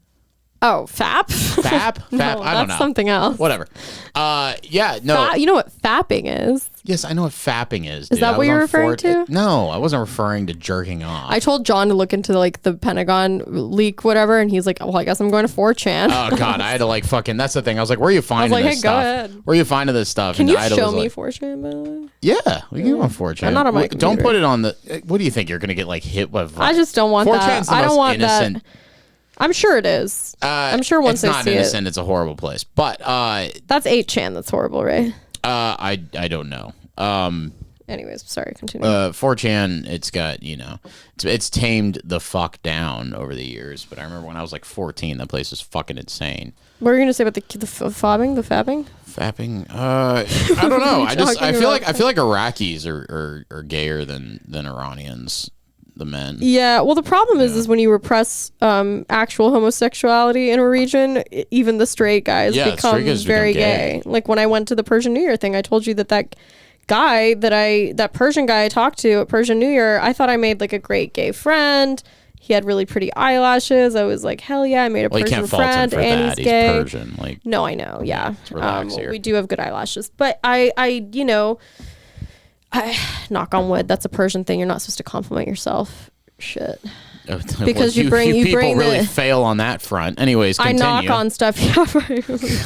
Oh, fap? Fap? No, I don't know. that's something else. Whatever. Yeah, no. You know what fapping is? Yes, I know what fapping is. Is that what you're referring to? No, I wasn't referring to jerking off. I told John to look into like the Pentagon leak, whatever, and he's like, "Well, I guess I'm going to 4chan." Oh God, I had to like fucking. That's the thing. I was like, "Where are you finding like, this hey, stuff? go ahead. Where are you finding this stuff?" Can And you Ida show was me like, 4chan, by the way? Yeah, we can go on 4chan. I'm not on my Don't computer. put it on the. What do you think? You're gonna get like hit with? I just don't want 4chan's that. I don't want innocent. that. I'm sure it is. I'm sure once it's I not see innocent. it, It's a horrible place. But that's 8chan. That's horrible, right? I don't know. Anyways, sorry. Continue. 4chan, it's got, it's tamed the fuck down over the years. But I remember when I was like 14, that place was fucking insane. What were you gonna say about the fobbing, the fapping? Fapping? I don't know. I feel like Iraqis are gayer than Iranians. The men. Yeah, well, the problem is when you repress actual homosexuality in a region, even the straight guys become very gay. Like when I went to the Persian New Year thing, I told you that guy that Persian guy I talked to at Persian New Year, I thought I made like a great gay friend. He had really pretty eyelashes. I was like, hell yeah, I made a Persian friend, and he's gay. He's Persian, like, no, I know, yeah. Relax here. We do have good eyelashes, but I knock on wood, that's a Persian thing. You're not supposed to compliment yourself. Shit. Because you people really fail on that front. Anyways, continue. I knock on stuff.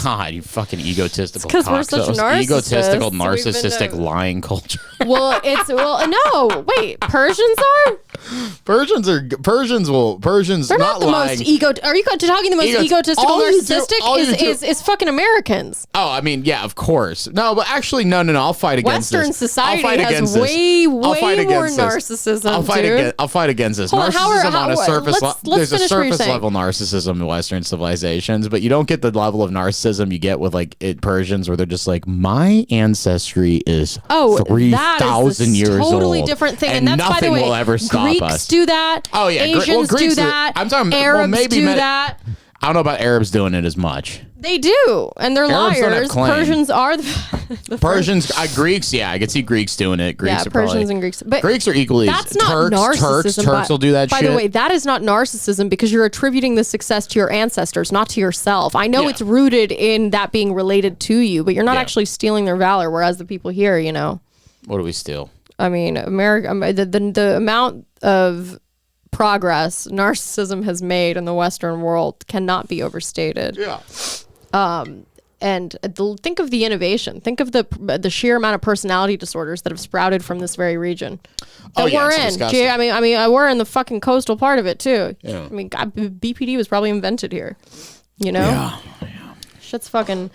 God, you fucking egotistical. Because we're such narcissists. Egotistical, narcissistic, lying culture. No. Wait. Persians are. Persians. They're not the lying. most ego. Are you talking the most egotistical, narcissistic? Is fucking Americans. Oh, I mean, yeah, of course. No, but actually, no. I'll fight against Western this. society has way more narcissism. I'll fight against this. Narcissism on a surface level. There's a surface level narcissism in Western civilizations, but you don't get the level of narcissism you get with like Persians, where they're just like, my ancestry is 3,000 years old. Totally different thing, and that's, by the way, will ever stop Greeks us. do that. Oh yeah, Asians do that. I'm talking. Arabs do that. I don't know about Arabs doing it as much. They do, and they're Arabs liars. Persians are the Persians. Greeks, yeah, I could see Greeks doing it. Greeks are Persians and Greeks, but Greeks are equally. That's not narcissism. Turks will do that. By the way, that is not narcissism because you're attributing the success to your ancestors, not to yourself. I know it's rooted in that being related to you, but you're not actually stealing their valor. Whereas the people here, what do we steal? I mean, America. The amount of progress narcissism has made in the Western world cannot be overstated. Yeah. And think of the innovation. Think of the sheer amount of personality disorders that have sprouted from this very region that we're in. I mean, we're in the fucking coastal part of it too. Yeah. I mean, God, BPD was probably invented here. Yeah. Shit's fucking.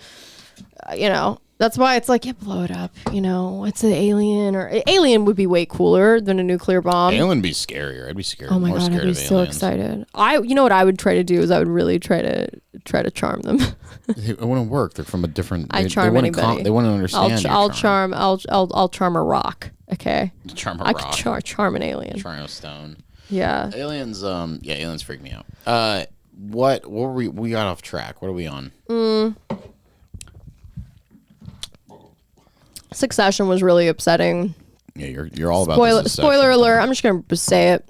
That's why it's like, blow it up. It's an alien, or alien would be way cooler than a nuclear bomb. Alien would be scarier. I'd be scared. Oh my God, I'd be so excited. What I would try to do is I would really try to charm them. It wouldn't work. They're from a different. I charm anybody. They wouldn't understand. I'll charm a rock. Okay. Charm a rock. I could charm an alien. Charm a stone. Yeah. Aliens. Aliens freak me out. What were we got off track? What are we on? Succession was really upsetting. Yeah, you're all about spoiler alert. I'm just gonna say it.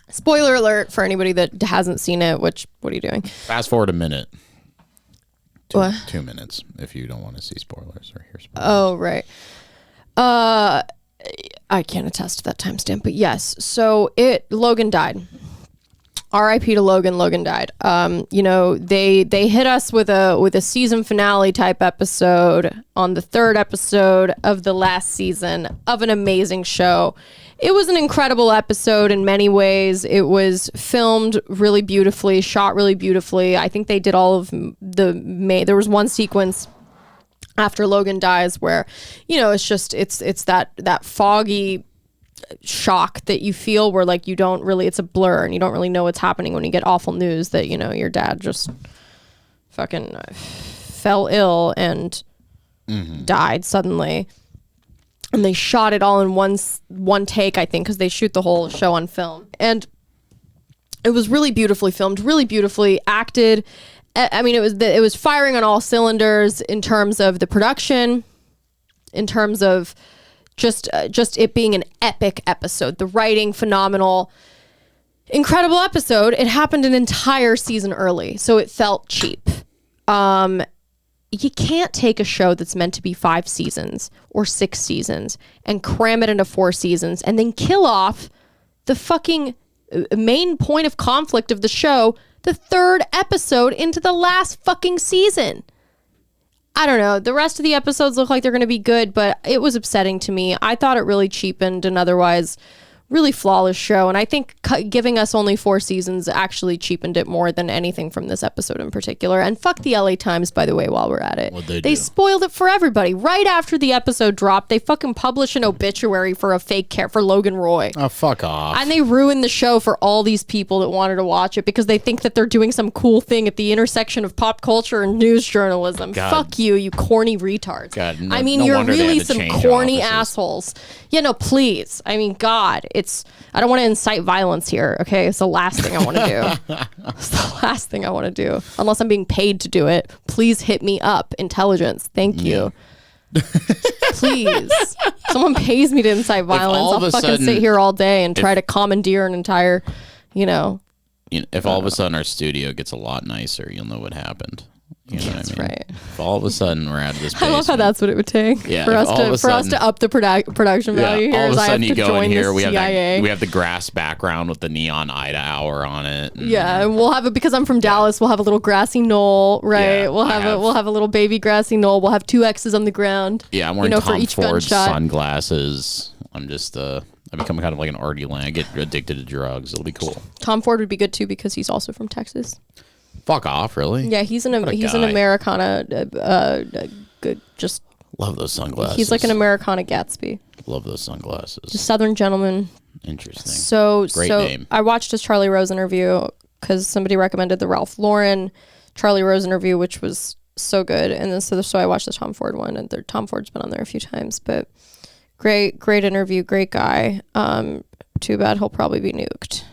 Spoiler alert for anybody that hasn't seen it. What are you doing? Fast forward a minute. 2 minutes if you don't want to see spoilers or hear spoilers. Oh right. I can't attest to that timestamp, but yes. So Logan died. R.I.P. to Logan. Logan died. You know, they hit us with a season finale type episode on the 3rd episode of the last season of an amazing show. It was an incredible episode in many ways. It was filmed really beautifully, shot really beautifully. I think they did all of there was one sequence after Logan dies where, you know, it's that foggy shock that you feel where like you don't really, it's a blur and you don't really know what's happening when you get awful news that, you know, your dad just fucking fell ill and died suddenly. And they shot it all in one take, I think, because they shoot the whole show on film. And it was really beautifully filmed, really beautifully acted. I mean, it was firing on all cylinders in terms of the production, in terms of just it being an epic episode. The writing, phenomenal, incredible episode. It happened an entire season early, so it felt cheap. You can't take a show that's meant to be 5 seasons or 6 seasons and cram it into 4 seasons and then kill off the fucking main point of conflict of the show, the 3rd episode into the last fucking season. I don't know. The rest of the episodes look like they're going to be good, but it was upsetting to me. I thought it really cheapened an otherwise really flawless show. And I think giving us only 4 seasons actually cheapened it more than anything from this episode in particular. And fuck the LA Times, by the way, while we're at it. What'd they spoiled it for everybody. Right after the episode dropped, they fucking published an obituary for a fake for Logan Roy. Oh, fuck off. And they ruined the show for all these people that wanted to watch it because they think that they're doing some cool thing at the intersection of pop culture and news journalism. God. Fuck you corny retards. God, I mean, no you're wonder they really had to some change corny offices. assholes. Yeah, no, please. I mean, God, I don't want to incite violence here, okay? It's the last thing I want to do. It's the last thing I want to do. Unless I'm being paid to do it. Please hit me up. Intelligence. Thank you. Please. Someone pays me to incite violence. I'll fucking sit here all day and try to commandeer an entire, if all of a sudden our studio gets a lot nicer, you'll know what happened. You know That's what I mean? right. If all of a sudden we're out of this I basement. love how that's what it would take Yeah, for if us to up the production value here. all of a is I have sudden you to go join in here, the we CIA. have the grass background with the neon Ida hour on it. Yeah, and we'll have it because I'm from Dallas. We'll have a little grassy knoll, right? Yeah, we'll have a little baby grassy knoll. We'll have 2 X's on the ground. Yeah, I'm wearing for Tom each Ford gunshot. sunglasses. I'm just I become kind of like an arty land. I get addicted to drugs. It'll be cool. Tom Ford would be good too because he's also from Texas. Fuck off, really? Yeah, he's an guy. Americana. Good, just Love those sunglasses. he's like an Americana Gatsby, Love those sunglasses. just Southern gentleman. Interesting. So Great name. I watched his Charlie Rose interview because somebody recommended the Ralph Lauren Charlie Rose interview, which was so good. And then so I watched the Tom Ford one, and Tom Ford's been on there a few times, but great interview, great guy. Too bad he'll probably be nuked.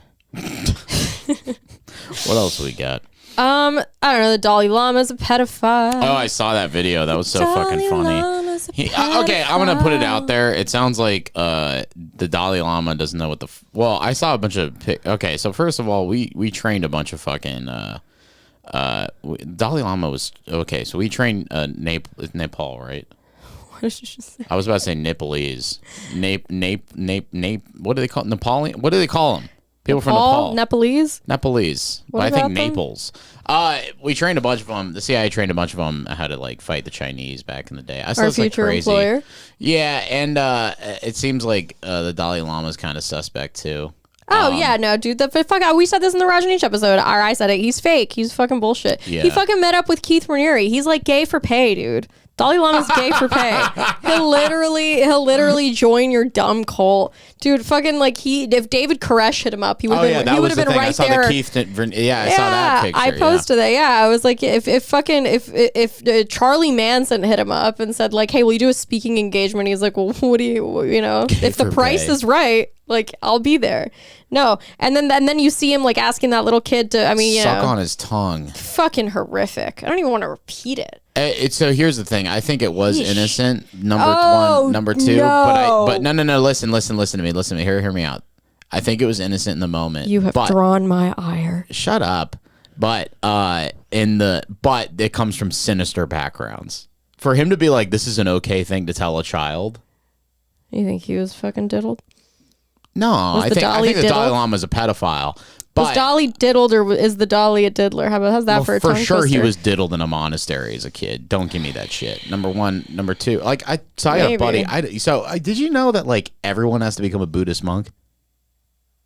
What else we got? I don't know. The Dalai Lama's a pedophile. Oh, I saw that video. That was so fucking funny. Okay, I'm gonna put it out there. It sounds like the Dalai Lama doesn't know what the. Well, I saw a bunch of. Okay, so first of all, we trained a bunch of fucking. Dalai Lama was okay. So we trained Nepal, right? What did you just say? I was about to say Nepalese. What do they call Nepalian? What do they call them? People from Nepal. Nepalese. But I about think them? Naples. We trained a bunch of them. The CIA trained a bunch of them how to like fight the Chinese back in the day. I saw Our it's like future crazy. employer. Yeah, and it seems like the Dalai Lama is kind of suspect too. Oh yeah, no, dude. Fuck out. We said this in the Rajneesh episode. Or I said it. He's fake. He's fucking bullshit. Yeah. He fucking met up with Keith Raniere. He's like gay for pay, dude. Dalai Lama's gay for pay. He'll literally join your dumb cult, dude. Fucking like if David Koresh hit him up, he would have been right I saw there. the Keith. I saw that picture. I posted that. Yeah, I was like, if Charlie Manson hit him up and said like, hey, will you do a speaking engagement? He's like, well, what do you know? If the price is right, like I'll be there. No, and then you see him like asking that little kid to, Suck on his tongue. Fucking horrific. I don't even want to repeat it. So here's the thing. I think it was Yeesh. innocent. Number Oh, one, number two. no. But no. Listen to me. Listen to me. Hear me out. I think it was innocent in the moment. You have drawn my ire. Shut up. But it comes from sinister backgrounds. For him to be like, this is an okay thing to tell a child. You think he was fucking diddled? No, I think the Dalai Lama is a pedophile. Was Dolly diddled, or is the Dolly a diddler? How's that for a tongue sure twister? he was diddled in a monastery as a kid. Don't give me that shit. Number one. Number two, like I got a buddy. Did you know that like everyone has to become a Buddhist monk?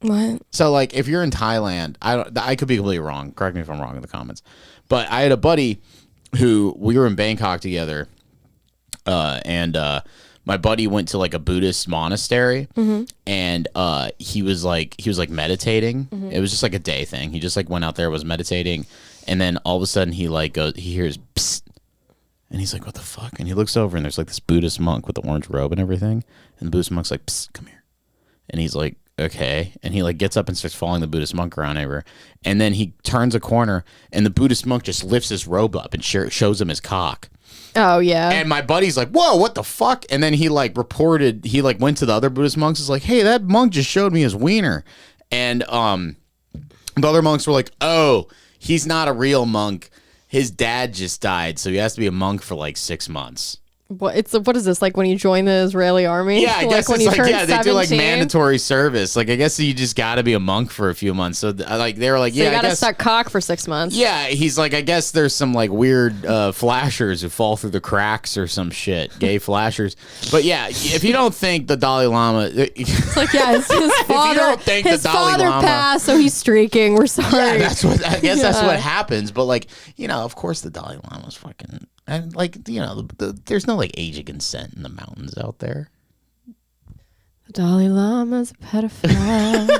What? So like if you're in Thailand, I could be completely wrong. Correct me if I'm wrong in the comments. But I had a buddy who we were in Bangkok together, and my buddy went to like a Buddhist monastery, and he was like meditating. It was just like a day thing. He just like went out there, was meditating, and then all of a sudden he hears psst, and he's like, what the fuck? And he looks over and there's like this Buddhist monk with the orange robe and everything, and the Buddhist monk's like, psst, come here. And he's like, okay. And he like gets up and starts following the Buddhist monk around everywhere, and then he turns a corner and the Buddhist monk just lifts his robe up and shows him his cock. Oh yeah. And my buddy's like, whoa, what the fuck? And then he like went to the other Buddhist monks. Is like, hey, that monk just showed me his wiener. And the other monks were like, oh, he's not a real monk. His dad just died, so he has to be a monk for like 6 months. What is this, like when you join the Israeli army? Yeah, I guess when it's you like, turn they do like 17? mandatory service. Like, I guess you just got to be a monk for a few months. So like they were like, So yeah, you gotta I guess suck cock for 6 months. Yeah, he's like, I guess there's some like weird flashers who fall through the cracks or some shit, gay flashers. But yeah, if you don't think the Dalai Lama, It's like, yeah, his father, don't think his the Dalai father Lama- passed, so he's streaking. We're sorry. yeah, that's what Yeah. happens. But like, you know, of course the Dalai Lama's fucking, and like, you know, there's no like age of consent in the mountains out there. The Dalai Lama's a pedophile.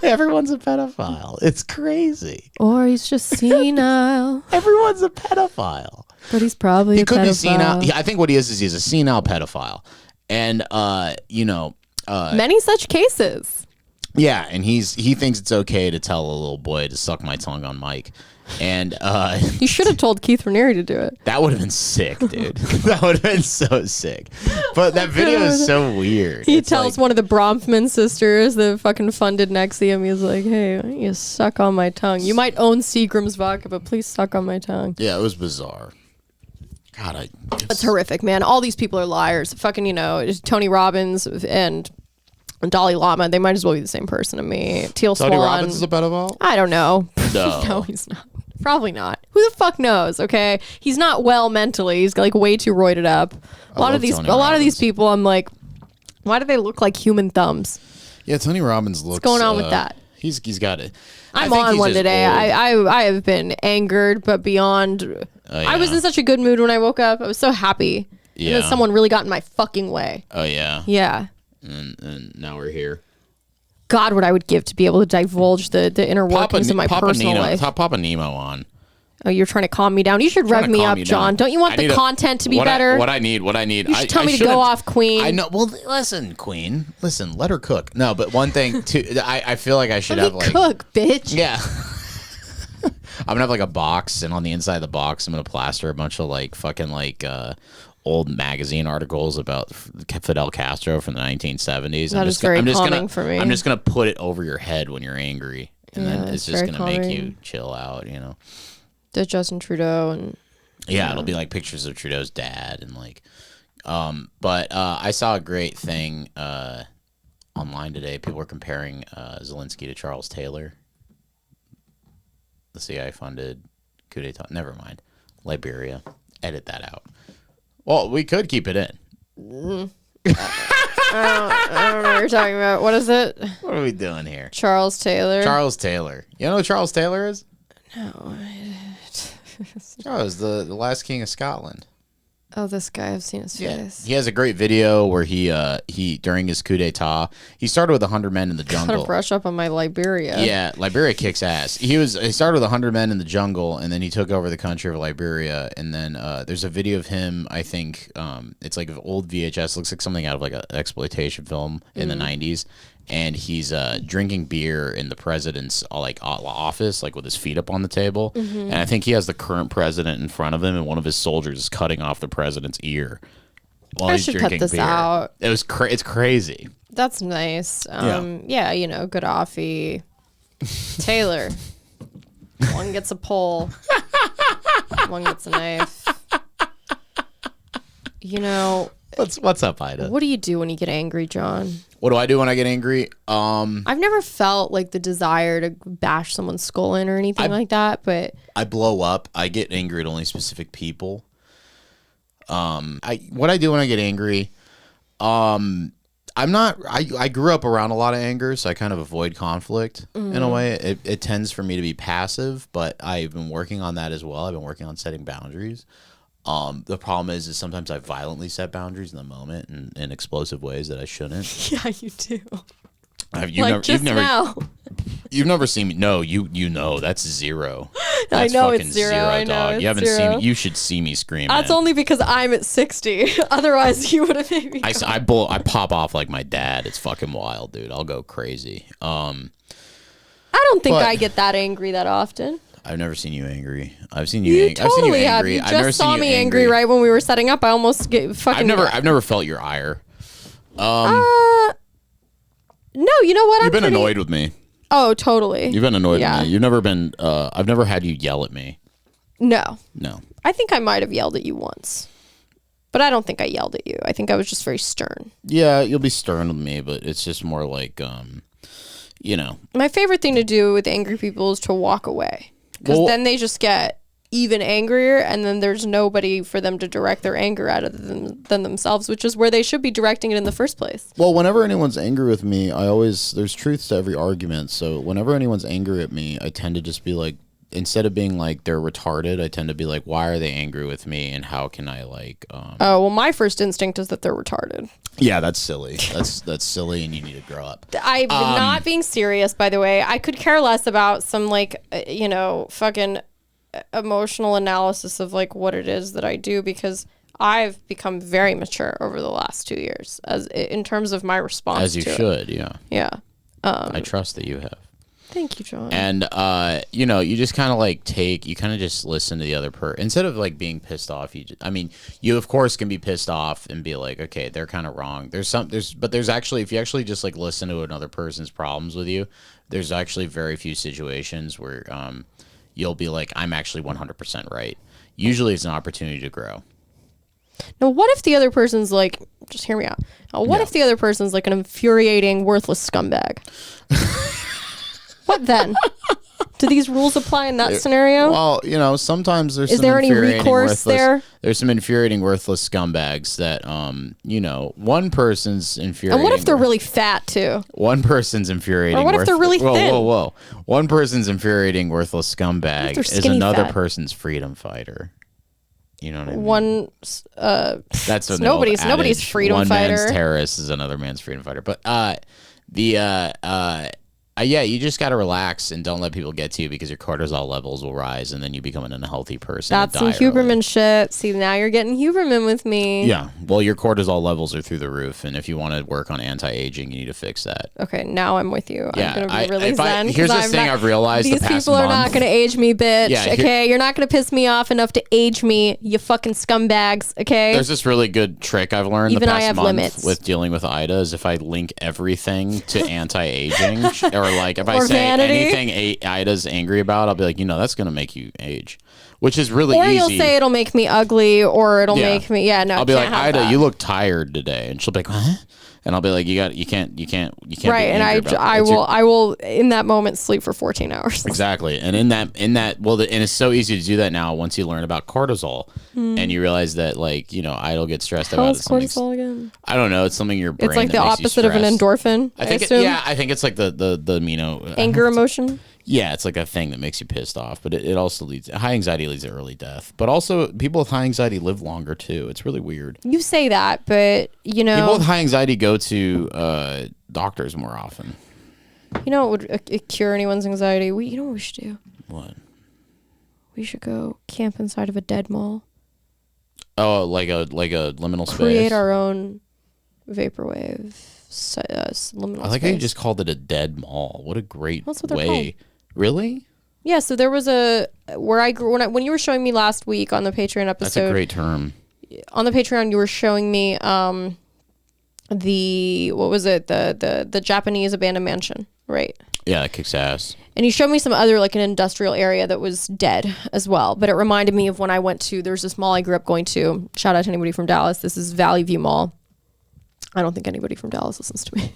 Everyone's a pedophile. It's crazy. Or he's just senile. Everyone's a pedophile. But he's probably He a could pedophile. be senile. I think what he is he's a senile pedophile. And you know, Many such cases. yeah, and he thinks it's okay to tell a little boy to suck my tongue on mic. And You should have told Keith Raniere to do it. that would have been sick, dude. That would have been so sick. But that video is so weird. He It's tells like, one of the Bronfman sisters that fucking funded Nexium. He's like, hey, why don't you suck on my tongue? You might own Seagram's vodka, but please suck on my tongue. yeah, it was bizarre. God, It's horrific, man. All these people are liars. Fucking, you know, Tony Robbins and Dalai Lama, they might as well be the same person to me. Teal Tony Swan. Robbins is a pedophile? I don't know. No. No, he's not. Probably not. Who the fuck knows? Okay, he's not well mentally. He's like way too roided up. A lot of these people, I'm like, why do they look like human thumbs? Yeah, Tony Robbins looks. What's going on with that? He's got it. I'm on one today. I have been angered, but beyond. Oh, yeah. I was in such a good mood when I woke up. I was so happy. Yeah. And then someone really got in my fucking way. Oh yeah. Yeah. And now we're here. God, what I would give to be able to divulge the inner workings of my personal life. Papa Nemo on. Oh, you're trying to calm me down. You should rev me up, John. Don't you want the content to be better? What I need. You should tell me to go off, Queen. I know. Well, listen, Queen. Listen, let her cook. No, but one thing too. I feel like I should have like cook, bitch. Yeah. I'm gonna have like a box, and on the inside of the box, I'm gonna plaster a bunch of like fucking like old magazine articles about Fidel Castro from the 1970s. That is very calming for me. I'm just gonna put it over your head when you're angry, and then it's just gonna make you chill out. You know. The Justin Trudeau and yeah, it'll be like pictures of Trudeau's dad and like, but I saw a great thing online today. People were comparing Zelensky to Charles Taylor, the CIA funded coup d'etat. Never mind, Liberia. Edit that out. Well, we could keep it in. I don't know what you're talking about. What is it? What are we doing here? Charles Taylor. Charles Taylor. You know who Charles Taylor is? No. Charles, the last king of Scotland. Oh, this guy. I've seen his face. He has a great video where he during his coup d'etat, he started with 100 men in the jungle. Gotta brush up on my Liberia. Yeah, Liberia kicks ass. He started with 100 men in the jungle, and then he took over the country of Liberia. And then there's a video of him. I think it's like an old VHS. Looks like something out of like an exploitation film in the 90s. And he's drinking beer in the president's like office, like with his feet up on the table. And I think he has the current president in front of him, and one of his soldiers is cutting off the president's ear while he's drinking cut this beer. out. It's crazy. That's nice. Yeah, you know, Gaddafi, Taylor. One gets a pole, one gets a knife. You know. What's up, Ida? What do you do when you get angry, John? What do I do when I get angry? I've never felt like the desire to bash someone's skull in or anything like that, but I blow up. I get angry at only specific people. What I do when I get angry, I grew up around a lot of anger, so I kind of avoid conflict in a way. It tends for me to be passive, but I've been working on that as well. I've been working on setting boundaries. The problem is sometimes I violently set boundaries in the moment in explosive ways that I shouldn't. yeah, you do. You've never seen me. No, you know that's zero. I That's know fucking it's zero. I know dog. it's You haven't zero. seen me. You should see me scream. That's only because I'm at 60. Otherwise, you would have made me. I pop off like my dad. It's fucking wild, dude. I'll go crazy. I don't think I get that angry that often. I've never seen you angry. I've seen you. You I've seen you totally have. angry. You I've never just seen saw you me angry right when we were setting up. I almost get fucking. I've never felt your ire. No, you know what? You've been annoyed with me. Oh, totally. You've been annoyed with me. You've never been. I've never had you yell at me. No. No. I think I might have yelled at you once, but I don't think I yelled at you. I think I was just very stern. Yeah, you'll be stern with me, but it's just more like, you know. My favorite thing to do with angry people is to walk away, because then they just get even angrier, and then there's nobody for them to direct their anger at other than themselves, which is where they should be directing it in the first place. Well, whenever anyone's angry with me, there's truth to every argument. So whenever anyone's angry at me, I tend to just be like, instead of being like they're retarded, I tend to be like, why are they angry with me, and how can I like? Oh well, my first instinct is that they're retarded. Yeah, that's silly. That's silly, and you need to grow up. I'm not being serious, by the way. I could care less about some like fucking emotional analysis of like what it is that I do, because I've become very mature over the last 2 years as in terms of my response. As you should, yeah. Yeah. I trust that you have. Thank you, John. And you just kind of like you kind of just listen to the other person instead of like being pissed off. You of course can be pissed off and be like, okay, they're kind of wrong. But there's actually, if you actually just like listen to another person's problems with you, there's actually very few situations where you'll be like, I'm actually 100% right. Usually it's an opportunity to grow. Now, what if the other person's like, just hear me out. What if the other person's like an infuriating, worthless scumbag? What then? Do these rules apply in that scenario? Well, sometimes there's Is there any recourse there? There's some infuriating, worthless scumbags that, one person's infuriating. And what if they're really fat too? One person's infuriating. Or what if they're really thin? Whoa. One person's infuriating, worthless scumbag is another person's freedom fighter. You know what I mean? That's a nobody's freedom fighter. One man's terrorist is another man's freedom fighter. But you just got to relax and don't let people get to you, because your cortisol levels will rise and then you become an unhealthy person. That's some Huberman shit. See, now you're getting Huberman with me. Yeah. Well, your cortisol levels are through the roof, and if you want to work on anti-aging, you need to fix that. Okay, now I'm with you. Yeah, I'm going to be really zen. Here's the thing I've realized these the past people are month. not going to age me, bitch. Yeah, okay? You're not going to piss me off enough to age me, you fucking scumbags. Okay? There's this really good trick I've learned Even the past I have month limits. with dealing with Ida is if I link everything to anti-aging, or like if I say anything Ida's angry about, I'll be like, that's going to make you age, which is really easy. Or you'll say it'll make me ugly, or it'll make me, I'll be like, Ida, you look tired today, and she'll be like, huh? And I'll be like, you can't. Right, and I will in that moment sleep for 14 hours. Exactly, and in that, and it's so easy to do that now once you learn about cortisol, and you realize that Ida'll get stressed about it. Cortisol again? I don't know. It's something in your brain. It's like the opposite of an endorphin. I think it's like the anger emotion. Yeah, it's like a thing that makes you pissed off, but it also high anxiety leads to early death. But also, people with high anxiety live longer too. It's really weird. You say that, but people with high anxiety go to doctors more often. You know what would cure anyone's anxiety? You know what we should do? What? We should go camp inside of a dead mall. Oh, like a liminal space. Create our own vaporwave liminal I like space. how you just called it a dead mall. What a great That's what they're way. called. Really? Yeah, so there was where I grew when you were showing me last week on the Patreon episode. That's a great term. On the Patreon, you were showing me the Japanese abandoned mansion, right? Yeah, that kicks ass. And you showed me some other, like an industrial area that was dead as well. But it reminded me of when I went to, there's this mall I grew up going to. Shout out to anybody from Dallas. This is Valley View Mall. I don't think anybody from Dallas listens to me.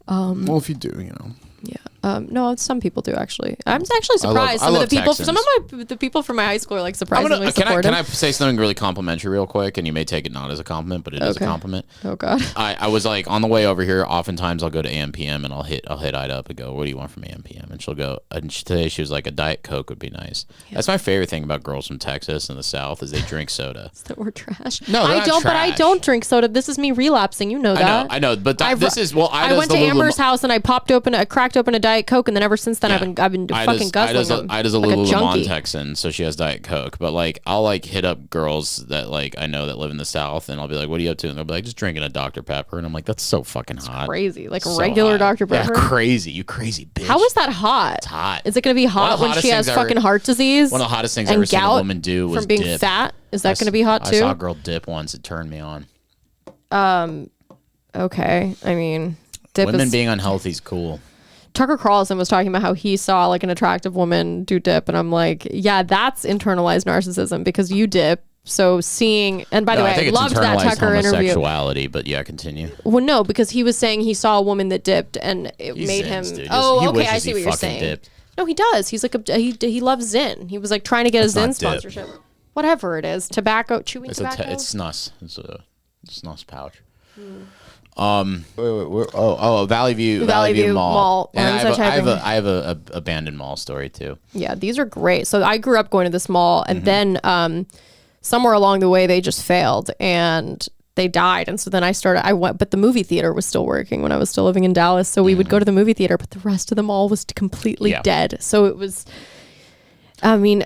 Well, if you do, Yeah. No, some people do actually. I'm actually surprised. I love the people, Texans. some of the people from my high school are like surprisingly supportive. Can I say something really complimentary real quick? And you may take it not as a compliment, but it is a compliment. Oh God. I was like on the way over here. Oftentimes I'll go to AMPM and I'll hit Ida up and go, "What do you want from AMPM?" And she'll go. And today she was like, "A Diet Coke would be nice." Yeah. That's my favorite thing about girls from Texas and the South is they drink soda. Is that we're trash? No, I don't. But I don't drink soda. This is me relapsing. You know that. I know. But this is I went to Amber's house and I cracked open a Diet Coke, and then ever since then I've been fucking guzzling them. Ida's a like Lululemon Texan, so she has Diet Coke. But like, I'll like hit up girls that like I know that live in the South, and I'll be like, "What are you up to?" And they'll be like, "Just drinking a Dr Pepper." And I'm like, "That's so fucking hot." Crazy, like so regular hot. Dr Pepper. Yeah, crazy. You crazy bitch. How is that hot? It's hot. Is it gonna be hot when she has fucking heart disease? One of the hottest things I've ever seen a woman do was from being dip. fat. Is that gonna be hot too? I saw a girl dip once. It turned me on. Okay. I mean, women being unhealthy is cool. Tucker Carlson was talking about how he saw like an attractive woman do dip, and I'm like, yeah, that's internalized narcissism because you dip. So seeing, and by the way, I loved that Tucker interview. Homosexuality, but yeah, continue. Well, no, because he was saying he saw a woman that dipped, and it made him. Dude. Oh, okay, I see what you're saying. Dipped. No, he does. He's like he loves Zyn. He was like trying to get a Zyn sponsorship. Whatever it is, chewing tobacco. It's snus. It's a snus pouch. Hmm. Valley View Mall. And I have a abandoned mall story too. Yeah, these are great. So I grew up going to this mall, and then somewhere along the way they just failed and they died. And so then I went, but the movie theater was still working when I was still living in Dallas. So we would go to the movie theater, but the rest of the mall was completely dead. So it was, I mean.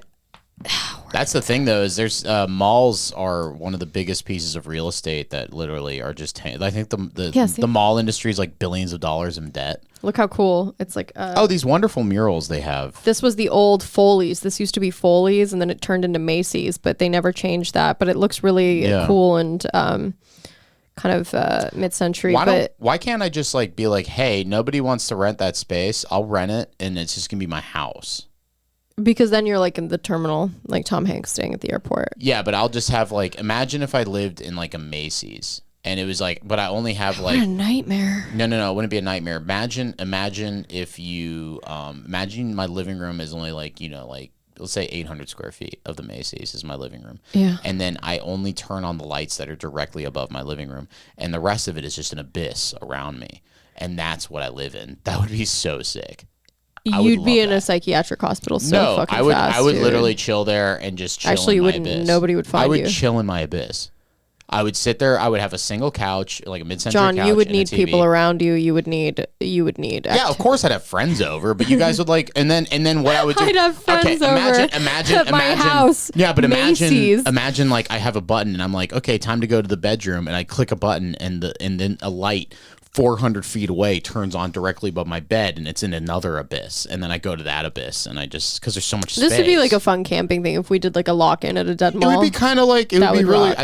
That's the thing, though, is there's malls are one of the biggest pieces of real estate that literally are just. I think the mall industry is like billions of dollars in debt. Look how cool it's like. These wonderful murals they have. This was the old Foley's. This used to be Foley's, and then it turned into Macy's, but they never changed that. But it looks really cool and kind of mid-century. Why can't I just like be like, hey, nobody wants to rent that space. I'll rent it, and it's just gonna be my house. Because then you're like in the terminal, like Tom Hanks staying at the airport. Yeah, but I'll just have like, imagine if I lived in like a Macy's and it was like, but I only have like. What a nightmare. No, it wouldn't be a nightmare. Imagine if you, imagine my living room is only like, let's say 800 square feet of the Macy's is my living room. Yeah. And then I only turn on the lights that are directly above my living room. And the rest of it is just an abyss around me. And that's what I live in. That would be so sick. You'd be in a psychiatric hospital fucking fast. I would literally chill there and just chill Actually, in my you wouldn't. abyss. Nobody would find you. I would chill in my abyss. I would sit there. I would have a single couch, like a mid-century couch. John, you would need people around you. You would need. Yeah, of course I'd have friends over, but you guys would like, and then what I would do. I'd have friends over. Imagine at my house. Yeah, but Macy's. imagine like I have a button and I'm like, okay, time to go to the bedroom, and I click a button and then a light 400 feet away turns on directly above my bed, and it's in another abyss, and then I go to that abyss, and I just because there's so much space. This would be like a fun camping thing if we did like a lock-in at a dead mall. It would be kind of like I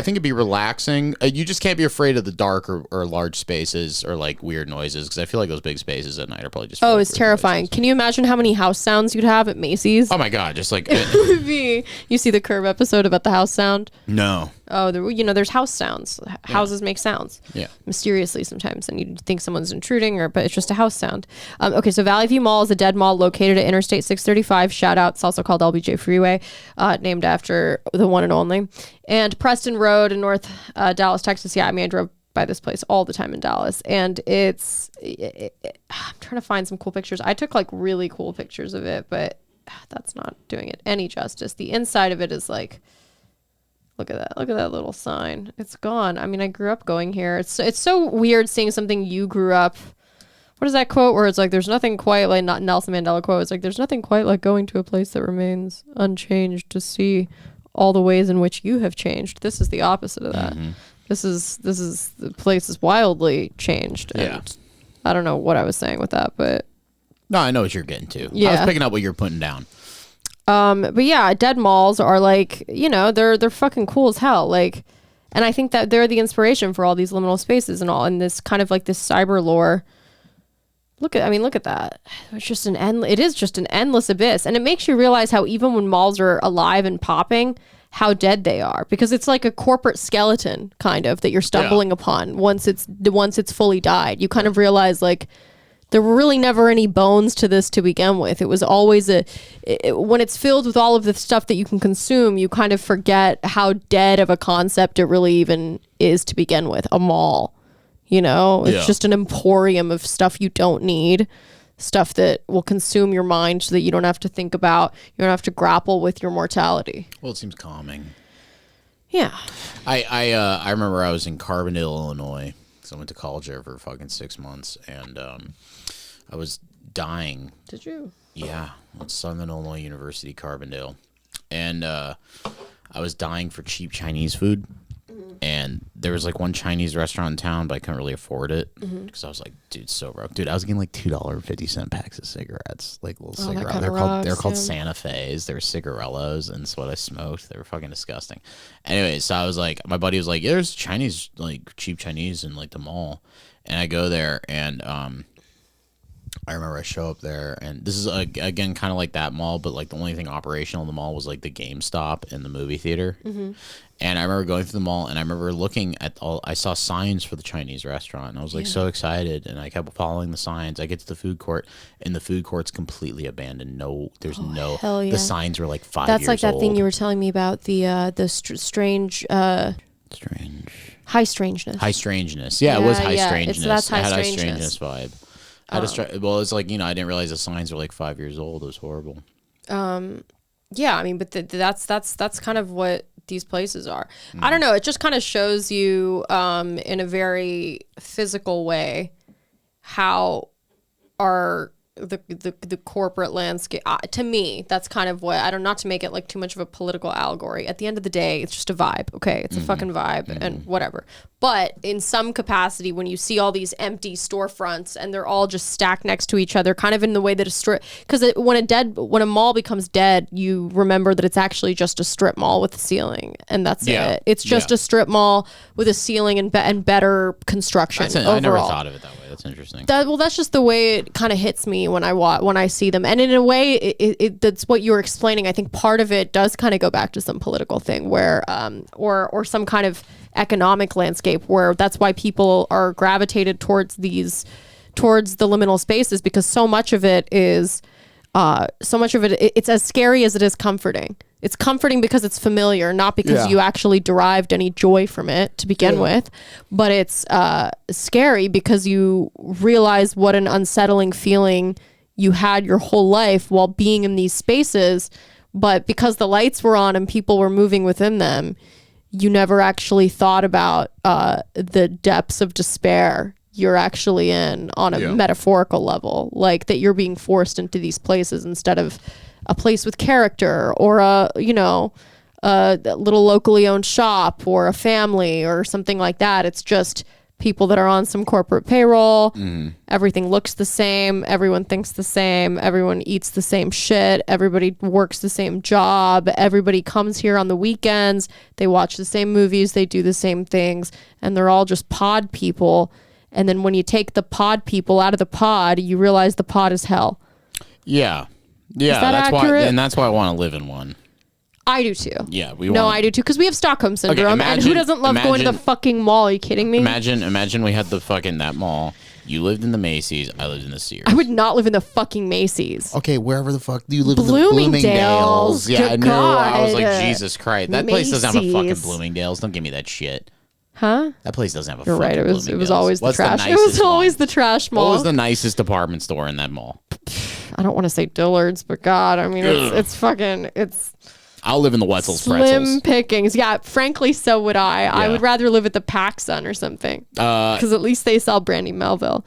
think it'd be relaxing. You just can't be afraid of the dark or large spaces or like weird noises, because I feel like those big spaces at night are probably just it's terrifying. Can you imagine how many house sounds you'd have at Macy's? Oh my god, just like it would be. You see the Curb episode about the house sound? No. Oh, there's house sounds. Houses make sounds. Yeah. Mysteriously sometimes, and you think someone's intruding, but it's just a house sound. Okay, so Valley View Mall is a dead mall located at Interstate 635. Shout out. It's also called LBJ Freeway, named after the one and only. And Preston Road in North Dallas, Texas. Yeah, I mean, I drove by this place all the time in Dallas, and I'm trying to find some cool pictures. I took like really cool pictures of it, but that's not doing it any justice. The inside of it is like. Look at that. Look at that little sign. It's gone. I mean, I grew up going here. It's so weird seeing something you grew up. What is that quote where it's like, there's nothing quite like, not Nelson Mandela quote. It's like, there's nothing quite like going to a place that remains unchanged to see all the ways in which you have changed. This is the opposite of that. Mm-hmm. This is the place is wildly changed. And I don't know what I was saying with that, but. No, I know what you're getting to. Yeah. I was picking up what you're putting down. But yeah, dead malls are like, they're fucking cool as hell. Like, and I think that they're the inspiration for all these liminal spaces and all, and this kind of like this cyber lore. Look at that. It is just an endless abyss. And it makes you realize how even when malls are alive and popping, how dead they are, because it's like a corporate skeleton kind of that you're stumbling upon once it's fully died. You kind of realize like there were really never any bones to this to begin with. It was always when it's filled with all of the stuff that you can consume, you kind of forget how dead of a concept it really even is to begin with. A mall, it's just an emporium of stuff you don't need. Stuff that will consume your mind so that you don't have to think about, you don't have to grapple with your mortality. Well, it seems calming. Yeah. I remember I was in Carbondale, Illinois, because I went to college there for fucking 6 months, and I was dying. Did you? Yeah, at Southern Illinois University, Carbondale. And I was dying for cheap Chinese food. And there was like one Chinese restaurant in town, but I couldn't really afford it because I was like, dude, so broke. Dude, I was getting like $2.50 packs of cigarettes, like little cigarettes. They're called Santa Fe's. They're cigarellos, and it's what I smoked. They were fucking disgusting. Anyway, so I was like, my buddy was like, yeah, there's Chinese, like cheap Chinese in like the mall, and I go there, and I remember I show up there, and this is again kind of like that mall, but like the only thing operational in the mall was like the GameStop and the movie theater. And I remember going through the mall, and I remember looking at I saw signs for the Chinese restaurant, and I was like so excited, and I kept following the signs. I get to the food court, and the food court's completely abandoned. The signs were like 5 years old. That's like that thing you were telling me about, the strange high strangeness. High strangeness. Yeah, it was high strangeness. That's high it had strangeness. High strangeness vibe. Well, it's like, I didn't realize the signs were like 5 years old. It was horrible. Yeah, I mean, but that's kind of what these places are. I don't know. It just kind of shows you in a very physical way how the corporate landscape, to me, that's kind of what, I don't, not to make it like too much of a political allegory. At the end of the day, it's just a vibe. Okay. It's a fucking vibe and whatever. But in some capacity, when you see all these empty storefronts and they're all just stacked next to each other, kind of in the way that a strip, because when a mall becomes dead, you remember that it's actually just a strip mall with a ceiling, and that's it. It's just a strip mall with a ceiling and better construction. Overall. I never thought of it that way. That's interesting. That's just the way it kind of hits me when I see them, and in a way, that's what you were explaining. I think part of it does kind of go back to some political thing where, or some kind of economic landscape where that's why people are gravitated towards the liminal spaces, because so much of it it's as scary as it is comforting. It's comforting because it's familiar, not because you actually derived any joy from it to begin with, but it's scary because you realize what an unsettling feeling you had your whole life while being in these spaces, but because the lights were on and people were moving within them, you never actually thought about the depths of despair you're actually in on a metaphorical level, like that you're being forced into these places instead of a place with character, or a little locally owned shop, or a family or something like that. It's just people that are on some corporate payroll. Everything looks the same. Everyone thinks the same. Everyone eats the same shit. Everybody works the same job. Everybody comes here on the weekends. They watch the same movies. They do the same things. And they're all just pod people. And then when you take the pod people out of the pod, you realize the pod is hell. Yeah. Yeah. Is that accurate? And that's why I want to live in one. I do too. Yeah, I do too, because we have Stockholm syndrome, and who doesn't love going to the fucking mall? Are you kidding me? Imagine we had the fucking that mall. You lived in the Macy's. I lived in the Sears. I would not live in the fucking Macy's. Okay, wherever the fuck do you live? Bloomingdale's. Yeah, I knew. God. I was like, Jesus Christ, that place doesn't have a fucking Macy's. Bloomingdale's. Don't give me that shit. Huh? That place doesn't have a You're fucking right. It was Bloomingdale's. always the What's trash. It nicest was always one? the trash mall. What was the nicest department store in that mall? I don't want to say Dillard's, but God, I mean, it's fucking, it's I'll live in the Wetzel's slim Pretzels. pickings. Yeah, frankly, so would I. I would rather live at the PacSun or something, because at least they sell Brandy Melville.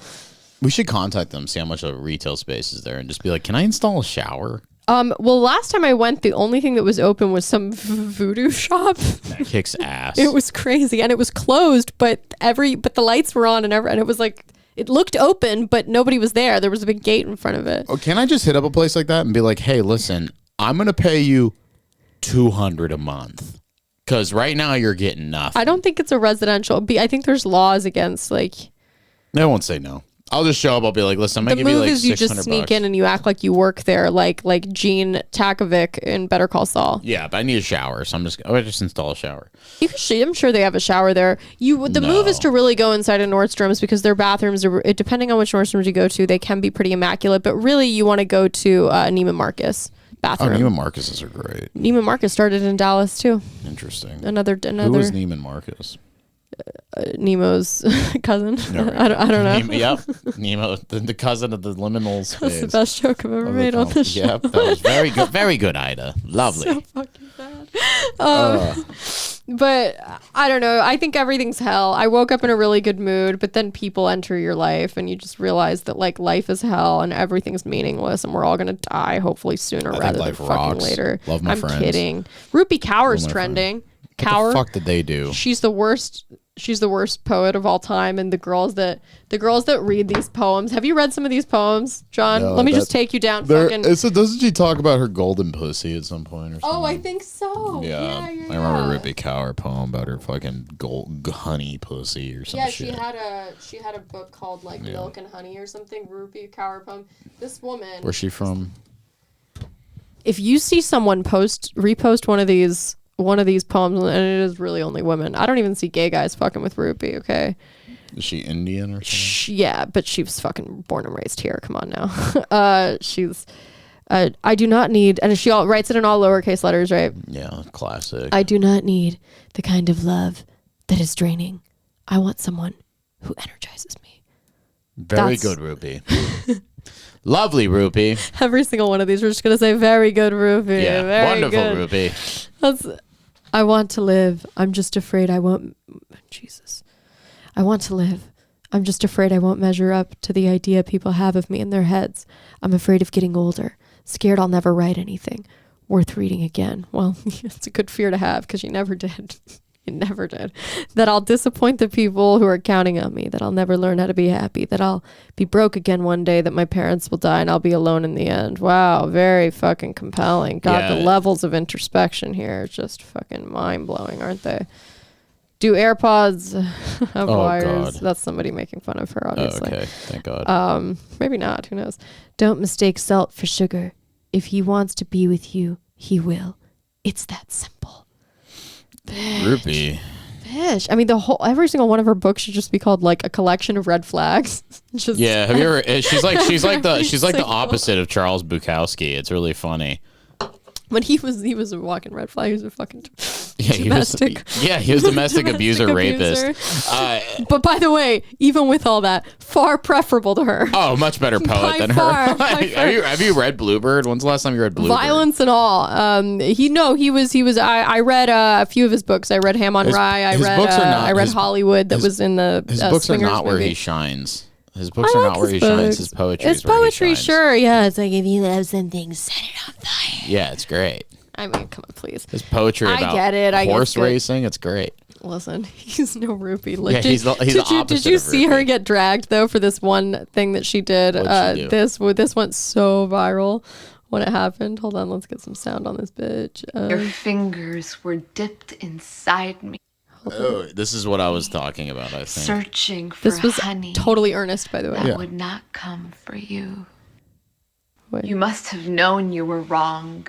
We should contact them, see how much of a retail space is there, and just be like, can I install a shower? Well, last time I went, the only thing that was open was some voodoo shop. That kicks ass. It was crazy, and it was closed, but the lights were on, and it was like, it looked open, but nobody was there. There was a big gate in front of it. Oh, can I just hit up a place like that and be like, hey, listen, I'm gonna pay you $200 a month, because right now you're getting nothing. I don't think it's a residential. I think there's laws against, like, I won't say no. I'll just show up. I'll be like, listen, I'm gonna The give you move like is you just sneak in and you act like you work there, like Gene Takovic in Better Call Saul. Yeah, but I need a shower, so I just install a shower. You can. I'm sure they have a shower there. The move is to really go inside a Nordstrom's because their bathrooms are, depending on which Nordstrom's you go to, they can be pretty immaculate. But really, you want to go to Neiman Marcus bathroom. Oh, Neiman Marcus's are great. Neiman Marcus started in Dallas too. Interesting. Another. Who is Neiman Marcus? Nemo's cousin. No, I don't know. Yep, Nemo, the cousin of the liminals. That's the best joke I've ever made on this show. Yep, that was very good. Very good, Ida. Lovely. So fucking bad. But I don't know. I think everything's hell. I woke up in a really good mood, but then people enter your life and you just realize that like life is hell and everything's meaningless and we're all gonna die hopefully sooner rather than fucking later. Love my friends. I'm kidding. Rupi Kaur's trending. Kaur. What the fuck did they do? She's the worst. She's the worst poet of all time, and the girls that read these poems. Have you read some of these poems, John? No, Let me just take you down. Doesn't she talk about her golden pussy at some point or something? Oh, I think so. Yeah. I remember a Rupi Kaur poem about her fucking honey pussy or something. Yeah, she had a book called like Milk and Honey or something. Rupi Kaur poem. This woman. Where's she from? If you see someone repost one of these poems, and it is really only women. I don't even see gay guys fucking with Rupi, okay? Is she Indian or something? Yeah, but she was fucking born and raised here. Come on now. I do not need, and she writes it in all lowercase letters, right? Yeah, classic. I do not need the kind of love that is draining. I want someone who energizes me. Very good, Rupi. Lovely, Rupi. Every single one of these, we're just going to say, very good, Rupi. Yeah, very wonderful, good. Rupi. I want to live. I'm just afraid I won't. Jesus. I want to live. I'm just afraid I won't measure up to the idea people have of me in their heads. I'm afraid of getting older. Scared I'll never write anything worth reading again. Well, it's a good fear to have because you never did. You never did. That I'll disappoint the people who are counting on me. That I'll never learn how to be happy. That I'll be broke again one day. That my parents will die and I'll be alone in the end. Wow, very fucking compelling. God, the levels of introspection here are just fucking mind-blowing, aren't they? Do AirPods have wires? God. That's somebody making fun of her, obviously. Okay, thank God. Maybe not. Who knows? Don't mistake salt for sugar. If he wants to be with you, he will. It's that simple. Rupi. Bitch. I mean, every single one of her books should just be called like a collection of red flags. Just yeah. Have you ever? She's like the opposite of Charles Bukowski. It's really funny. When he was a walking red flag. He was a fucking domestic. He was domestic abuser, rapist. But by the way, even with all that, far preferable to her. Oh, much better poet than her. Have you read Bluebird? When's the last time you read Bluebird? Violence and all. He was. I read a few of his books. I read Ham on Rye. I read Hollywood. That was in the his books are not where he shines. His books are not where he shines. His poetry is where he shines. Sure. Yeah, it's like if you love something, set it on fire. Yeah, it's great. I mean, come on, please. His poetry about horse racing, it's great. Listen, he's no Rupi. Like, he's the opposite. Did you see her get dragged though for this one thing that she did? This went so viral when it happened. Hold on, let's get some sound on this bitch. Your fingers were dipped inside me. Oh, this is what I was talking about, I think. Searching for this was honey. Totally earnest, by the way. That would not come for you. Wait. You must have known you were wrong.